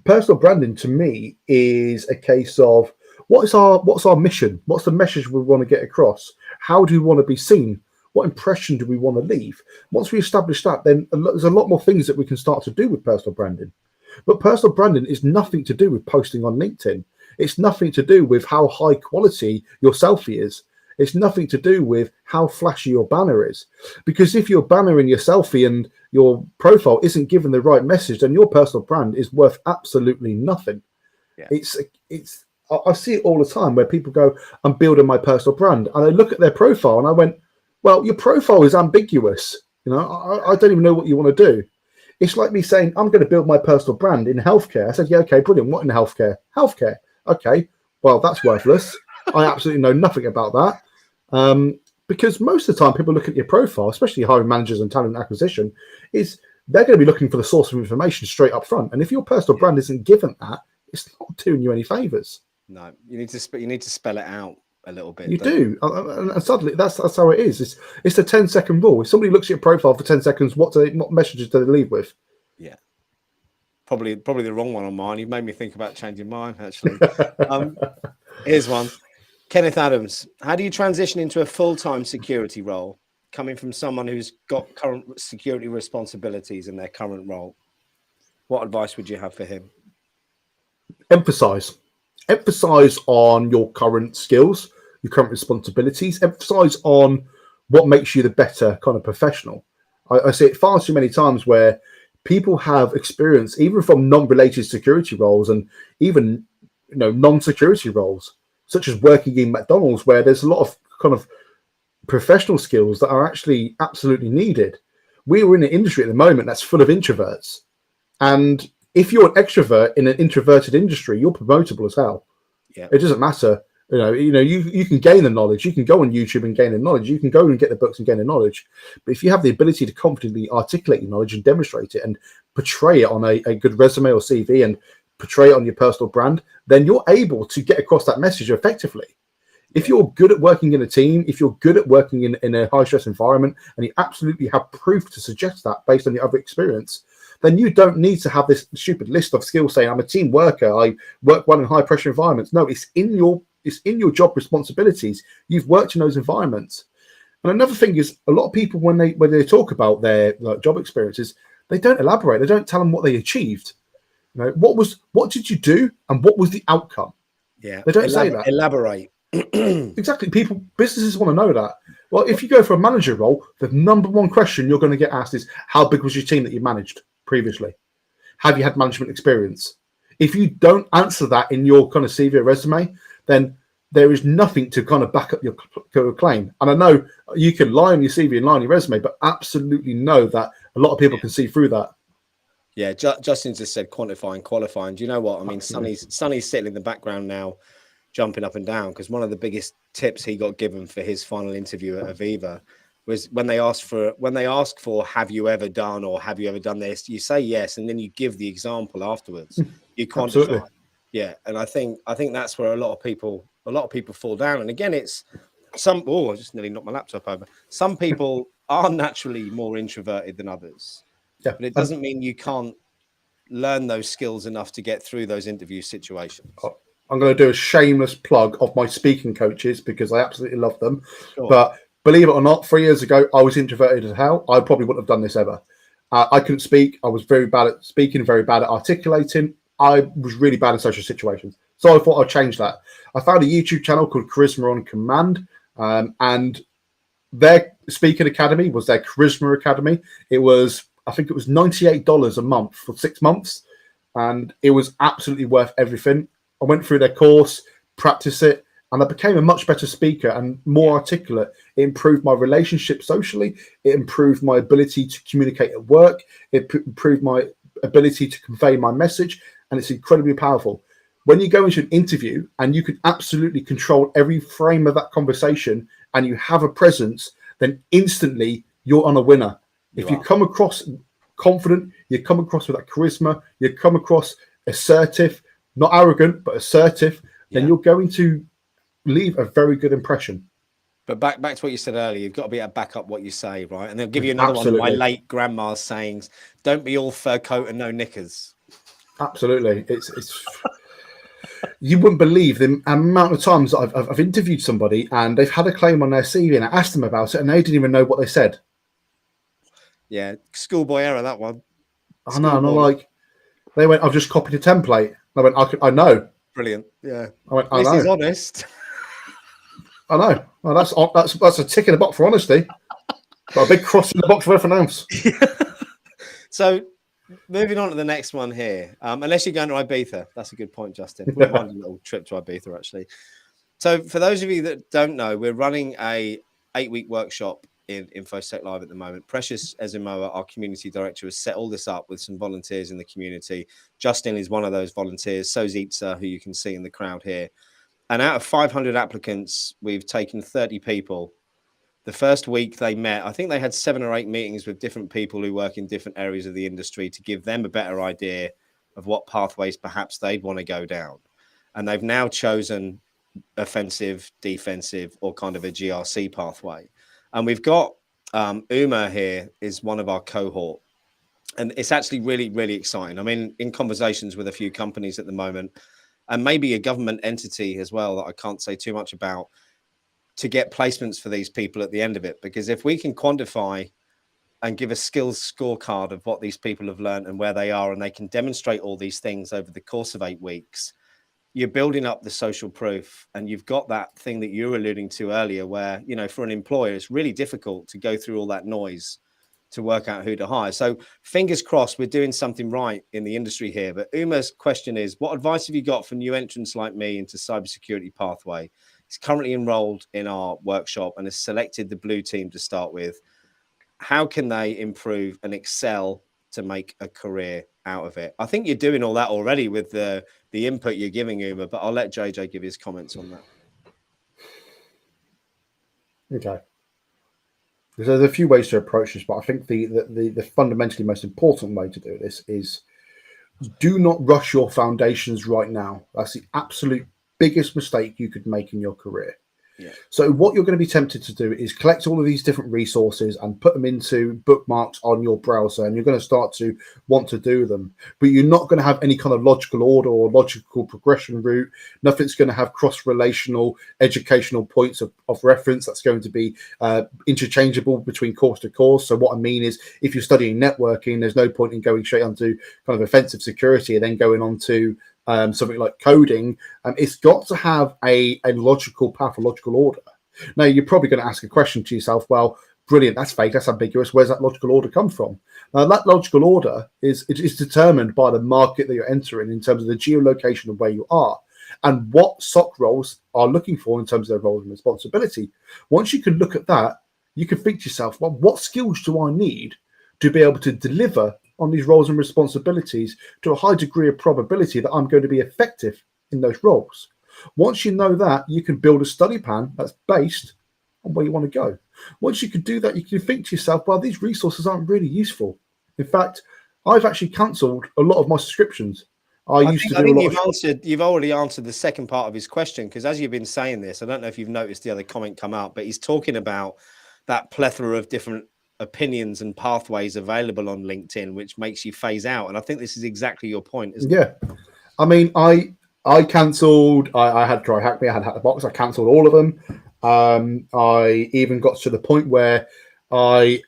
Personal branding to me is a case of what's our mission? What's the message we want to get across? How do we want to be seen? What impression do we want to leave? Once we establish that, then there's a lot more things that we can start to do with personal branding. But personal branding is nothing to do with posting on LinkedIn. It's nothing to do with how high quality your selfie is. It's nothing to do with how flashy your banner is. Because if your banner in your selfie and your profile isn't given the right message, then your personal brand is worth absolutely nothing. Yeah. I see it all the time where people go, I'm building my personal brand. And I look at their profile and I went, well, your profile is ambiguous. I don't even know what you want to do. It's like me saying, I'm going to build my personal brand in healthcare. I said, yeah, okay, brilliant. What in healthcare? Healthcare. Okay, well, that's worthless. I absolutely know nothing about that. Because most of the time people look at your profile, especially hiring managers and talent acquisition, is they're going to be looking for the source of information straight up front. And if your personal brand isn't given that, it's not doing you any favors. No, you need to spell it out a little bit. You do. And suddenly that's how it is. It's the 10-second rule. If somebody looks at your profile for 10 seconds, what messages do they leave with? Yeah. Probably the wrong one on mine. You've made me think about changing mine, actually. Here's one. Kenneth Adams, how do you transition into a full-time security role, coming from someone who's got current security responsibilities in their current role? What advice would you have for him? Emphasize on your current skills, your current responsibilities. Emphasize on what makes you the better kind of professional. I see it far too many times where people have experience, even from non-related security roles and even non-security roles, such as working in McDonald's, where there's a lot of kind of professional skills that are actually absolutely needed. We're in an industry at the moment that's full of introverts. And if you're an extrovert in an introverted industry, you're promotable as hell. Yeah. It doesn't matter. You can gain the knowledge. You can go on YouTube and gain the knowledge. You can go and get the books and gain the knowledge. But if you have the ability to confidently articulate your knowledge and demonstrate it and portray it on a good resume or CV and portray it on your personal brand, then you're able to get across that message effectively. If you're good at working in a team, if you're good at working in a high-stress environment, and you absolutely have proof to suggest that based on your other experience, then you don't need to have this stupid list of skills saying, I'm a team worker, I work well in high-pressure environments. No, it's in your job responsibilities. You've worked in those environments. And another thing is, a lot of people, when they talk about their job experiences, they don't elaborate. They don't tell them what they achieved. What did you do and what was the outcome? Yeah, they don't say that. Elaborate. Exactly. Businesses want to know that. Well, if you go for a manager role, the number one question you're going to get asked is, how big was your team that you managed previously? Have you had management experience? If you don't answer that in your kind of CV or resume, then there is nothing to kind of back up your claim. And I know you can lie on your CV and lie on your resume, but absolutely know that a lot of people can see through that. Yeah, Justin just said quantify and qualifying. Do you know what? I mean, Sonny's sitting in the background now, jumping up and down, because one of the biggest tips he got given for his final interview at Aviva was when they ask for have you ever done or have you ever done this, you say yes, and then you give the example afterwards. You quantify. Absolutely. Yeah, and I think that's where a lot of people fall down. And again, it's I just nearly knocked my laptop over. Some people are naturally more introverted than others. Yeah, but it doesn't mean you can't learn those skills enough to get through those interview situations. I'm going to do a shameless plug of my speaking coaches because I absolutely love them. Sure. But believe it or not, 3 years ago, I was introverted as hell. I probably wouldn't have done this ever. I couldn't speak. I was very bad at speaking, very bad at articulating. I was really bad in social situations. So I thought I'd change that. I found a YouTube channel called Charisma on Command, and their speaking academy was their Charisma Academy. I think it was $98 a month for 6 months, and it was absolutely worth everything. I went through their course, practiced it, and I became a much better speaker and more articulate. It improved my relationship socially. It improved my ability to communicate at work. It improved my ability to convey my message, and it's incredibly powerful. When you go into an interview and you can absolutely control every frame of that conversation and you have a presence, then instantly you're on a winner. If you come across confident, you come across with that charisma, you come across assertive, not arrogant, but assertive, then you're going to leave a very good impression. But back to what you said earlier, you've got to be able to back up what you say, right? And they'll give you another one of my late grandma's sayings: "Don't be all fur coat and no knickers." Absolutely, it's you wouldn't believe the amount of times that I've interviewed somebody and they've had a claim on their CV and I asked them about it and they didn't even know what they said. Yeah, schoolboy error, that one. I know, and I'm like, they went, "I've just copied a template." I went, I know. Brilliant. Yeah. I went, I This know. is honest. I know. Well, that's a tick in the box for honesty. But a big cross in the box for everything else. So, moving on to the next one here. Unless you're going to Ibiza, that's a good point, Justin. Wouldn't mind a little trip to Ibiza, actually. So, for those of you that don't know, we're running a 8-week workshop in InfoSec Live at the moment. Precious Ezimoa, our community director, has set all this up with some volunteers in the community. Justin is one of those volunteers. So's Itza, who you can see in the crowd here. And out of 500 applicants, we've taken 30 people. The first week they met, I think they had 7 or 8 meetings with different people who work in different areas of the industry to give them a better idea of what pathways perhaps they'd want to go down. And they've now chosen offensive, defensive, or kind of a GRC pathway. And we've got Uma here is one of our cohort. And it's actually really, really exciting. I mean, in conversations with a few companies at the moment, and maybe a government entity as well that I can't say too much about, to get placements for these people at the end of it. Because if we can quantify and give a skills scorecard of what these people have learned and where they are, and they can demonstrate all these things over the course of 8 weeks, you're building up the social proof. And you've got that thing that you were alluding to earlier where, you know, for an employer, it's really difficult to go through all that noise to work out who to hire. So fingers crossed we're doing something right in the industry here. But Uma's question is, what advice have you got for new entrants like me into cybersecurity pathway? He's currently enrolled in our workshop and has selected the blue team to start with. How can they improve and excel to make a career out of it? I think you're doing all that already with the input you're giving, Uma, but I'll let JJ give his comments on that. Okay. There's a few ways to approach this, but I think the fundamentally most important way to do this is do not rush your foundations right now. That's the absolute biggest mistake you could make in your career. Yeah. So what you're going to be tempted to do is collect all of these different resources and put them into bookmarks on your browser, and you're going to start to want to do them. But you're not going to have any kind of logical order or logical progression route. Nothing's going to have cross-relational educational points of reference that's going to be interchangeable between course to course. So what I mean is, if you're studying networking, there's no point in going straight onto kind of offensive security and then going on to something like coding. It's got to have a logical path, a logical order. Now, you're probably going to ask a question to yourself, well, brilliant, that's fake, that's ambiguous. Where's that logical order come from? Now, that logical order is determined by the market that you're entering in terms of the geolocation of where you are and what SOC roles are looking for in terms of their roles and responsibility. Once you can look at that, you can think to yourself, well, what skills do I need to be able to deliver on these roles and responsibilities to a high degree of probability that I'm going to be effective in those roles? Once you know that, you can build a study plan that's based on where you want to go. Once you can do that, you can think to yourself, well, these resources aren't really useful. In fact, I've actually cancelled a lot of my subscriptions. I think you've already answered the second part of his question, because as you've been saying this, I don't know if you've noticed the other comment come out, but he's talking about that plethora of different opinions and pathways available on LinkedIn, which makes you phase out. And I think this is exactly your point, isn't it? Yeah. I mean, I cancelled, I had Try Hack Me, I had Hack the Box, I cancelled all of them. I even got to the point where I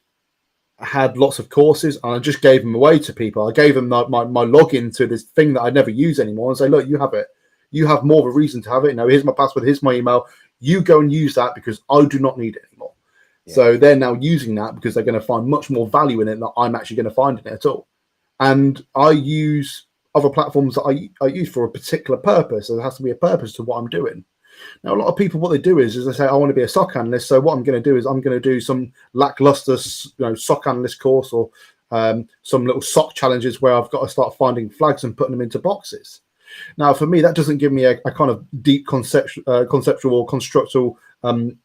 had lots of courses and I just gave them away to people. I gave them my login to this thing that I never use anymore and say, look, you have it. You have more of a reason to have it. Now, here's my password, here's my email. You go and use that because I do not need it anymore. Yeah. So they're now using that because they're going to find much more value in it than I'm actually going to find in it at all. And I use other platforms that I use for a particular purpose. So there has to be a purpose to what I'm doing. Now, a lot of people, what they do is they say, I want to be a SOC analyst. So what I'm going to do is I'm going to do some lackluster, SOC analyst course or some little SOC challenges where I've got to start finding flags and putting them into boxes. Now, for me, that doesn't give me a kind of deep conceptual or constructual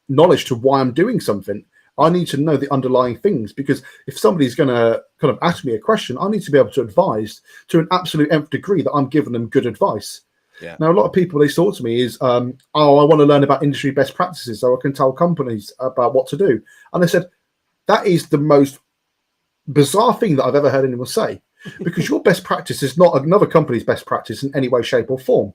knowledge to why I'm doing something. I need to know the underlying things, because if somebody's going to kind of ask me a question, I need to be able to advise to an absolute nth degree that I'm giving them good advice. Yeah. Now, a lot of people, they talk to me is, I want to learn about industry best practices so I can tell companies about what to do. And I said, that is the most bizarre thing that I've ever heard anyone say, because your best practice is not another company's best practice in any way, shape, or form.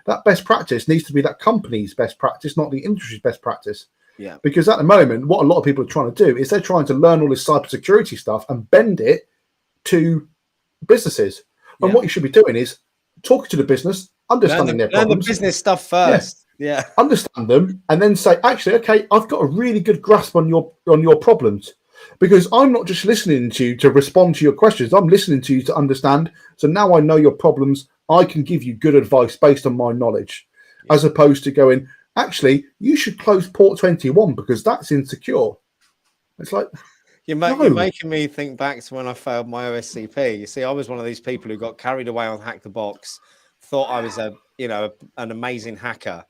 That best practice needs to be that company's best practice, not the industry's best practice. Yeah. Because at the moment, what a lot of people are trying to do is they're trying to learn all this cybersecurity stuff and bend it to businesses. And what you should be doing is talking to the business, understanding their problems. Learn the business stuff first. Yeah. Understand them, and then say, actually, okay, I've got a really good grasp on your problems, because I'm not just listening to you to respond to your questions. I'm listening to you to understand. So now I know your problems. I can give you good advice based on my knowledge, as opposed to going, actually, you should close port 21 because that's insecure. It's like, you're making me think back to when I failed my OSCP. You see, I was one of these people who got carried away on Hack the Box, thought I was an amazing hacker,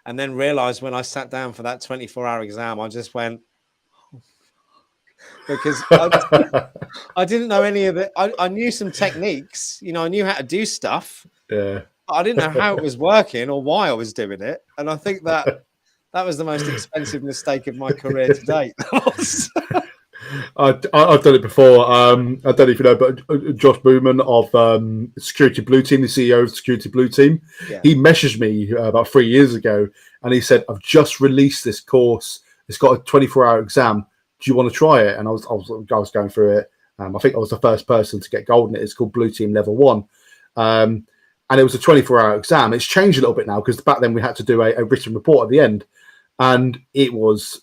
and then realized when I sat down for that 24-hour exam, I just went, because I didn't know any of it. I knew some techniques, I knew how to do stuff. Yeah. But I didn't know how it was working or why I was doing it. And I think that was the most expensive mistake of my career to date. I've done it before. I don't know if you know, but Josh Booman of Security Blue Team, the CEO of Security Blue Team, he messaged me about 3 years ago, and he said, "I've just released this course. It's got a 24-hour exam. Do you want to try it?" And I was going through it. I think I was the first person to get gold in it. It's called Blue Team Level 1. And it was a 24-hour exam. It's changed a little bit now, because back then we had to do a written report at the end, and it was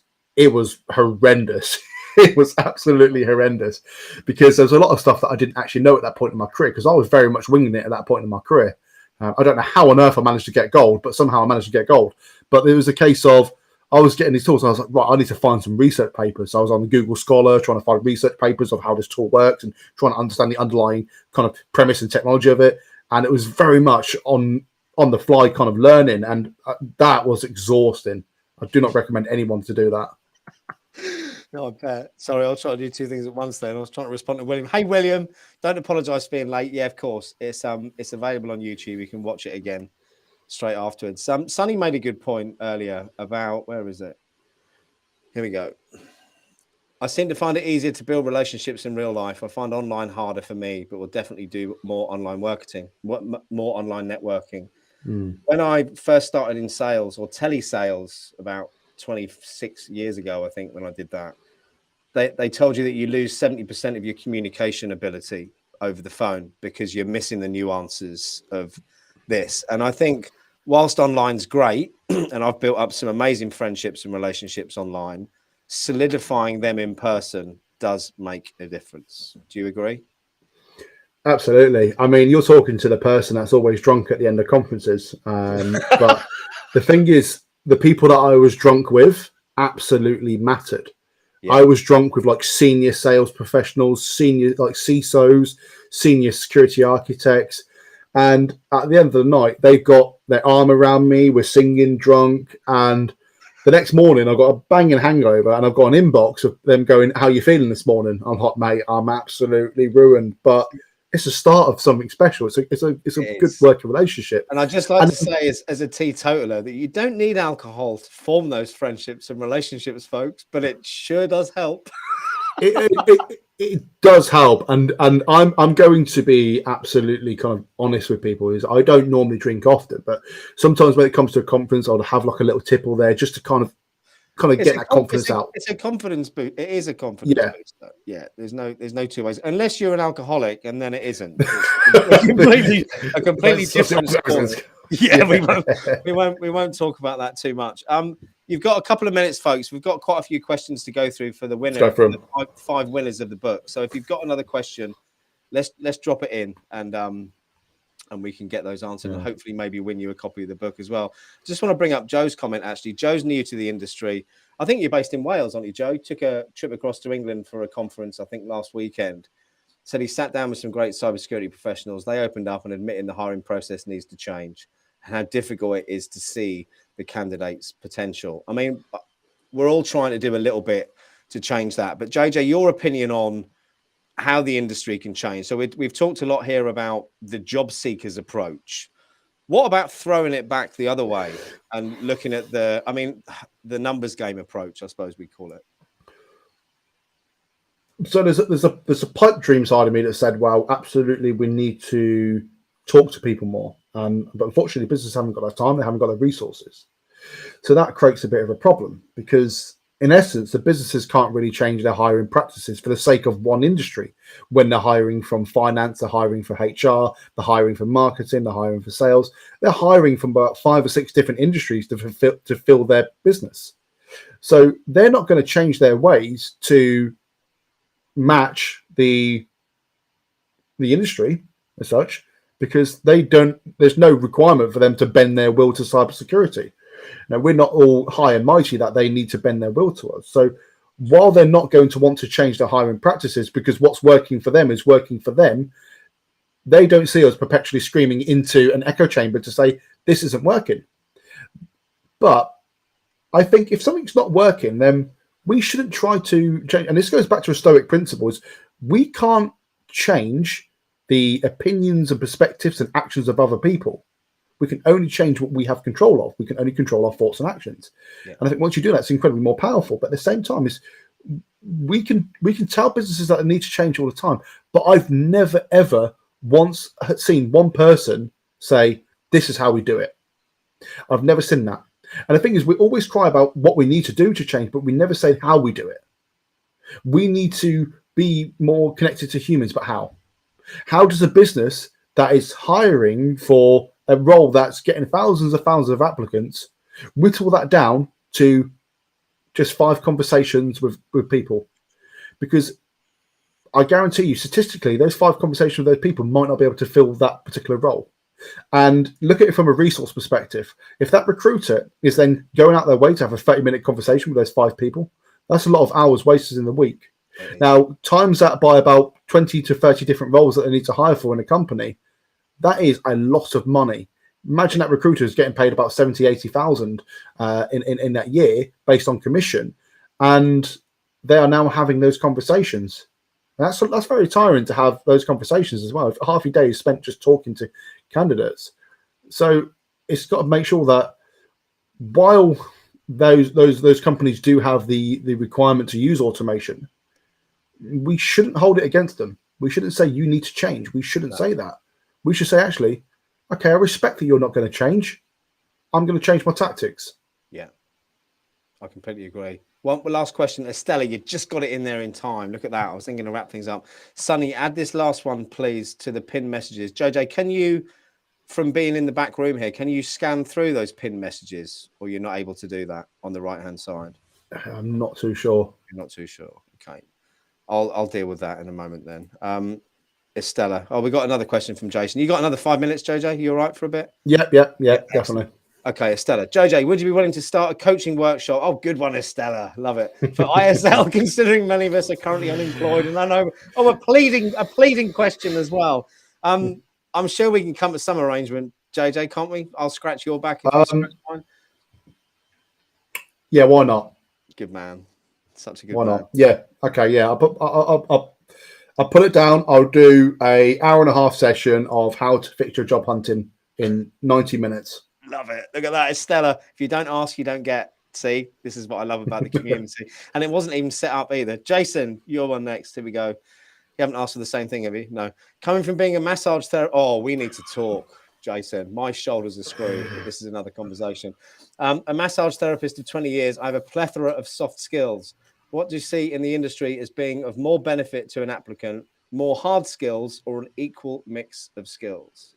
horrendous. It was absolutely horrendous, because there's a lot of stuff that I didn't actually know at that point in my career, because I was very much winging it at that point in my career. I don't know how on earth I managed to get gold, but somehow I managed to get gold. But there was a case of, I was getting these tools, and I was like, right, I need to find some research papers. So I was on the Google Scholar trying to find research papers of how this tool works and trying to understand the underlying kind of premise and technology of it. And it was very much on the fly kind of learning, and that was exhausting. I do not recommend anyone to do that. No, I bet. Sorry, I'll try to do two things at once then. I was trying to respond to William. Hey, William, don't apologise for being late. Yeah, of course. It's available on YouTube. You can watch it again straight afterwards. Sonny made a good point earlier about, where is it? Here we go. I seem to find it easier to build relationships in real life. I find online harder for me, but will definitely do more online marketing, more online networking. When I first started in sales or telesales about 26 years ago, I think, when I did that, they told you that you lose 70% of your communication ability over the phone because you're missing the nuances of this. And I think whilst online's great, and I've built up some amazing friendships and relationships online, solidifying them in person does make a difference. Do you agree? Absolutely. I mean, you're talking to the person that's always drunk at the end of conferences. But the thing is, the people that I was drunk with absolutely mattered. Yeah. I was drunk with like senior sales professionals, senior like CISOs, senior security architects. And at the end of the night, they've got their arm around me. We're singing drunk. And the next morning, I've got a banging hangover, and I've got an inbox of them going, "How are you feeling this morning?" I'm hot, mate. I'm absolutely ruined. But it's the start of something special. It's a good working relationship. And I'd just like to say, as a teetotaler, that you don't need alcohol to form those friendships and relationships, folks, but it sure does help. It does help, and I'm going to be absolutely kind of honest with people. Is I don't normally drink often, but sometimes when it comes to a conference, I'll have like a little tipple there just to kind of get that confidence out. It's a confidence boost. It is a confidence booster. Yeah, there's no two ways. Unless you're an alcoholic, and then it isn't. It's a completely different story. Yeah, we won't talk about that too much. You've got a couple of minutes, folks. We've got quite a few questions to go through for the winner, the five winners of the book. So if you've got another question, let's drop it in, and we can get those answered, and hopefully maybe win you a copy of the book as well. Just want to bring up Joe's comment, actually. Joe's new to the industry. I think you're based in Wales, aren't you, Joe? Took a trip across to England for a conference, I think, last weekend. said he sat down with some great cybersecurity professionals. They opened up and admitting the hiring process needs to change and how difficult it is to see the candidate's potential. I mean, we're all trying to do a little bit to change that. But JJ, your opinion on how the industry can change. So we've talked a lot here about the job seekers approach. What about throwing it back the other way and looking at the numbers game approach, I suppose we call it? So there's a pipe dream side of me that said, well, absolutely, we need to talk to people more. But unfortunately, businesses haven't got that time. They haven't got the resources. So that creates a bit of a problem because, in essence, the businesses can't really change their hiring practices for the sake of one industry. When they're hiring from finance, they're hiring for HR, they're hiring for marketing, they're hiring for sales. They're hiring from about 5 or 6 different industries to fill their business. So they're not going to change their ways to match the industry as such, because there's no requirement for them to bend their will to cybersecurity. Now, we're not all high and mighty that they need to bend their will to us. So while they're not going to want to change their hiring practices because what's working for them is working for them, they don't see us perpetually screaming into an echo chamber to say this isn't working. But I think if something's not working, then we shouldn't try to change. And this goes back to a Stoic principle: is we can't change the opinions and perspectives and actions of other people. We can only change what we have control of. We can only control our thoughts and actions. Yeah. And I think once you do that, it's incredibly more powerful. But at the same time, we can tell businesses that they need to change all the time. But I've never, ever once seen one person say, this is how we do it. I've never seen that. And the thing is, we always cry about what we need to do to change, but we never say how we do it. We need to be more connected to humans, but how? How does a business that is hiring for a role that's getting thousands of applicants whittle that down to just 5 conversations with people? Because I guarantee you, statistically, those 5 conversations with those people might not be able to fill that particular role. And look at it from a resource perspective. If that recruiter is then going out their way to have a 30-minute conversation with those 5 people, that's a lot of hours wasted in the week. Okay. Now, times that by about 20 to 30 different roles that they need to hire for in a company, that is a lot of money. Imagine that recruiter is getting paid about 70, 80,000 in that year based on commission, and they are now having those conversations. That's very tiring to have those conversations as well. If half your day is spent just talking to candidates. So it's got to make sure that while those companies do have the requirement to use automation, we shouldn't hold it against them. We shouldn't say you need to change. We shouldn't say that. We should say, actually, okay, I respect that you're not going to change. I'm going to change my tactics. Yeah, I completely agree. One last question. Estella, you just got it in there in time. Look at that. I was thinking to wrap things up. Sonny, add this last one, please, to the pinned messages. JJ, can you, from being in the back room here, can you scan through those pinned messages, or you're not able to do that on the right-hand side? I'm not too sure. You're not too sure. Okay. I'll deal with that in a moment then. Estella. Oh, we got another question from Jason. You got another 5 minutes, JJ? You all right for a bit? Yeah, definitely. Okay, Estella. JJ, would you be willing to start a coaching workshop? Oh, good one, Estella. Love it. For ISL, considering many of us are currently unemployed. And I know, a pleading question as well. I'm sure we can come to some arrangement, JJ, can't we? I'll scratch your back if you scratch mine. Yeah, why not? Good man. Such a good Why man. not? Yeah. Okay, yeah. I'll put it down. I'll do a hour-and-a-half session of how to fix your job hunting in 90 minutes. Love it. Look at that, Estella. If you don't ask, you don't get. See, this is what I love about the community. And it wasn't even set up either. Jason, you're one next. Here we go. You haven't asked for the same thing, have you? No. Coming from being a massage therapist. Oh, we need to talk, Jason. My shoulders are screwed. This is another conversation. A massage therapist of 20 years. I have a plethora of soft skills. What do you see in the industry as being of more benefit to an applicant, more hard skills, or an equal mix of skills?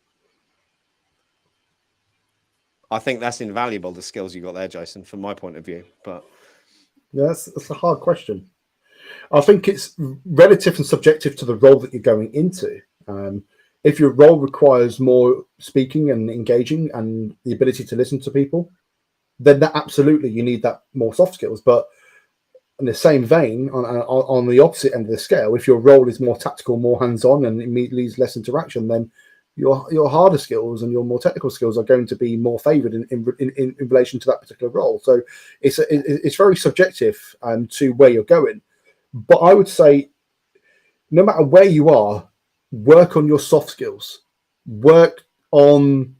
I think that's invaluable, the skills you got there, Jason, from my point of view. But yeah, that's a hard question. I think it's relative and subjective to the role that you're going into. If your role requires more speaking and engaging and the ability to listen to people, then that absolutely you need that more soft skills. But in the same vein, on the opposite end of the scale, if your role is more tactical, more hands-on, and it leads less interaction, then your harder skills and your more technical skills are going to be more favoured in relation to that particular role. So it's very subjective to where you're going. But I would say, no matter where you are, work on your soft skills, work on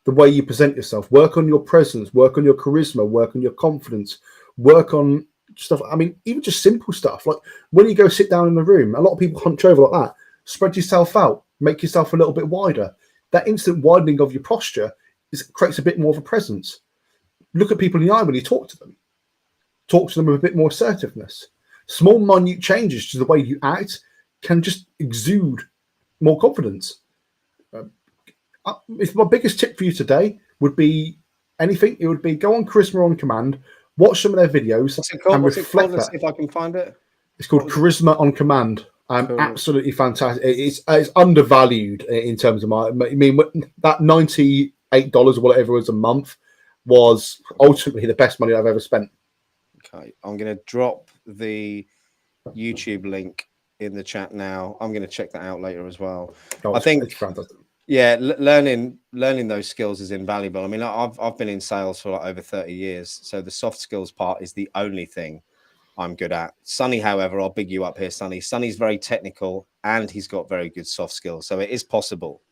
the way you present yourself, work on your presence, work on your charisma, work on your confidence, work on stuff. I mean, even just simple stuff. Like when you go sit down in the room, a lot of people hunch over like that. Spread yourself out, make yourself a little bit wider. That instant widening of your posture creates a bit more of a presence. Look at people in the eye when you talk to them. Talk to them with a bit more assertiveness. Small, minute changes to the way you act can just exude more confidence. If my biggest tip for you today would be anything, it would be go on Charisma on Command, watch some of their videos, and reflect that. Let's see if I can find it. It's called Charisma on Command. Cool. Absolutely fantastic. It's undervalued in terms of I mean, that $98 or whatever it was a month was ultimately the best money I've ever spent. Okay, I'm going to drop the YouTube link in the chat now. I'm going to check that out later as well. I think it's fantastic. Yeah, learning those skills is invaluable. I mean, I've been in sales for like over 30 years, so the soft skills part is the only thing I'm good at. Sonny, however, I'll big you up here, Sonny. Sonny's very technical and he's got very good soft skills, so it is possible,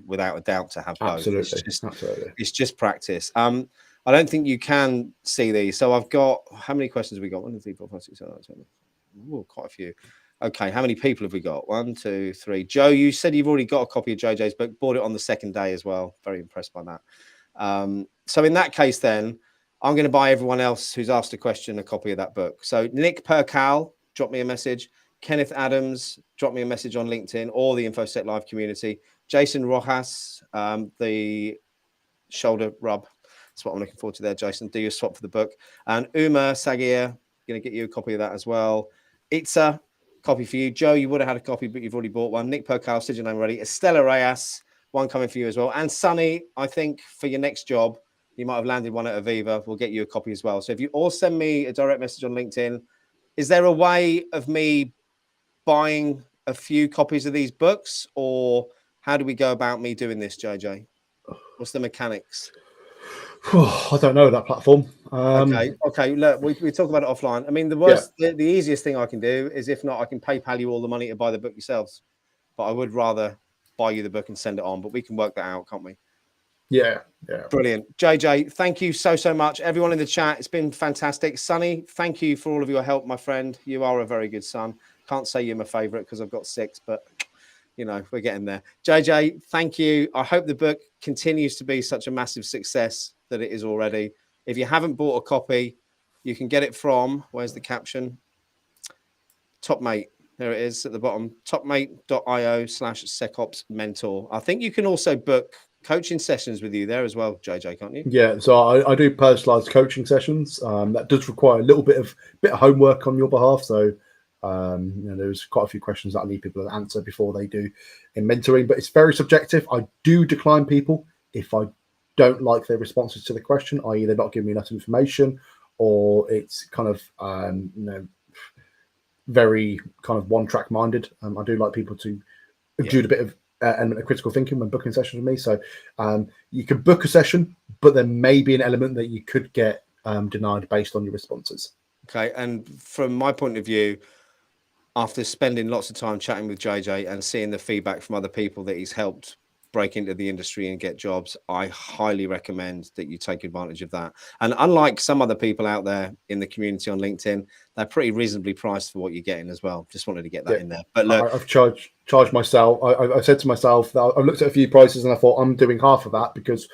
without a doubt, to have both. Absolutely, it's just practice. I don't think you can see these. So I've got, how many questions have we got? 1, 2, 3, 4, 5, 6, 7, 8, 9, 10. Ooh, quite a few. Okay, how many people have we got? 1, 2, 3. Joe, you said you've already got a copy of JJ's book, bought it on the second day as well. Very impressed by that. So in that case, then, I'm going to buy everyone else who's asked a question a copy of that book. So Nick Percal, drop me a message. Kenneth Adams, drop me a message on LinkedIn or the InfoSec Live community. Jason Rojas, the shoulder rub. That's what I'm looking forward to there, Jason. Do your swap for the book. And Uma Sagir, going to get you a copy of that as well. Itza, copy for you. Joe, you would have had a copy, but you've already bought one. Nick Percal, said your name already. Estella Reyes, one coming for you as well. And Sonny, I think for your next job, you might have landed one at Aviva. We'll get you a copy as well. So if you all send me a direct message on LinkedIn, is there a way of me buying a few copies of these books, or how do we go about me doing this, JJ? What's the mechanics? I don't know that platform. Okay. Look, we talk about it offline. I mean, the easiest thing I can do is, if not, I can PayPal you all the money to buy the book yourselves. But I would rather buy you the book and send it on. But we can work that out, can't we? Yeah. Brilliant. JJ, thank you so much. Everyone in the chat, it's been fantastic. Sonny, thank you for all of your help, my friend. You are a very good son. Can't say you're my favorite because I've got 6, but you know, we're getting there. JJ, thank you. I hope the book continues to be such a massive success that it is already. If you haven't bought a copy, you can get it from, where's the caption? Topmate. There it is at the bottom. Topmate.io/SecOps mentor. I think you can also book coaching sessions with you there as well, JJ, can't you? Yeah, so I do personalized coaching sessions. That does require a little bit of homework on your behalf. So there's quite a few questions that I need people to answer before they do in mentoring, but it's very subjective. I do decline people if I don't like their responses to the question, i.e. they're not giving me enough information, or it's kind of very kind of one-track minded. I do like people to do a bit of element of critical thinking when booking sessions with me. So you can book a session, but there may be an element that you could get denied based on your responses. Okay, and from my point of view, after spending lots of time chatting with JJ and seeing the feedback from other people that he's helped break into the industry and get jobs, I highly recommend that you take advantage of that. And unlike some other people out there in the community on LinkedIn, they're pretty reasonably priced for what you're getting as well. Just wanted to get that in there. But look, I've charged myself. I said to myself that I looked at a few prices and I thought, I'm doing half of that because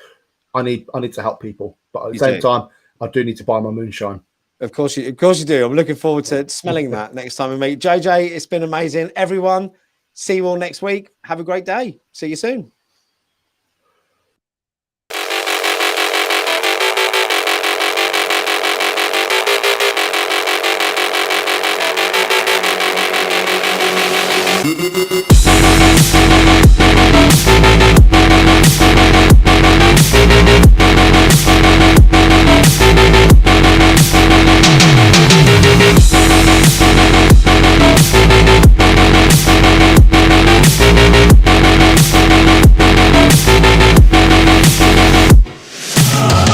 I need to help people. But at the same time, I do need to buy my moonshine. Of course you do. I'm looking forward to smelling that next time we meet. JJ, it's been amazing. Everyone, see you all next week. Have a great day. See you soon.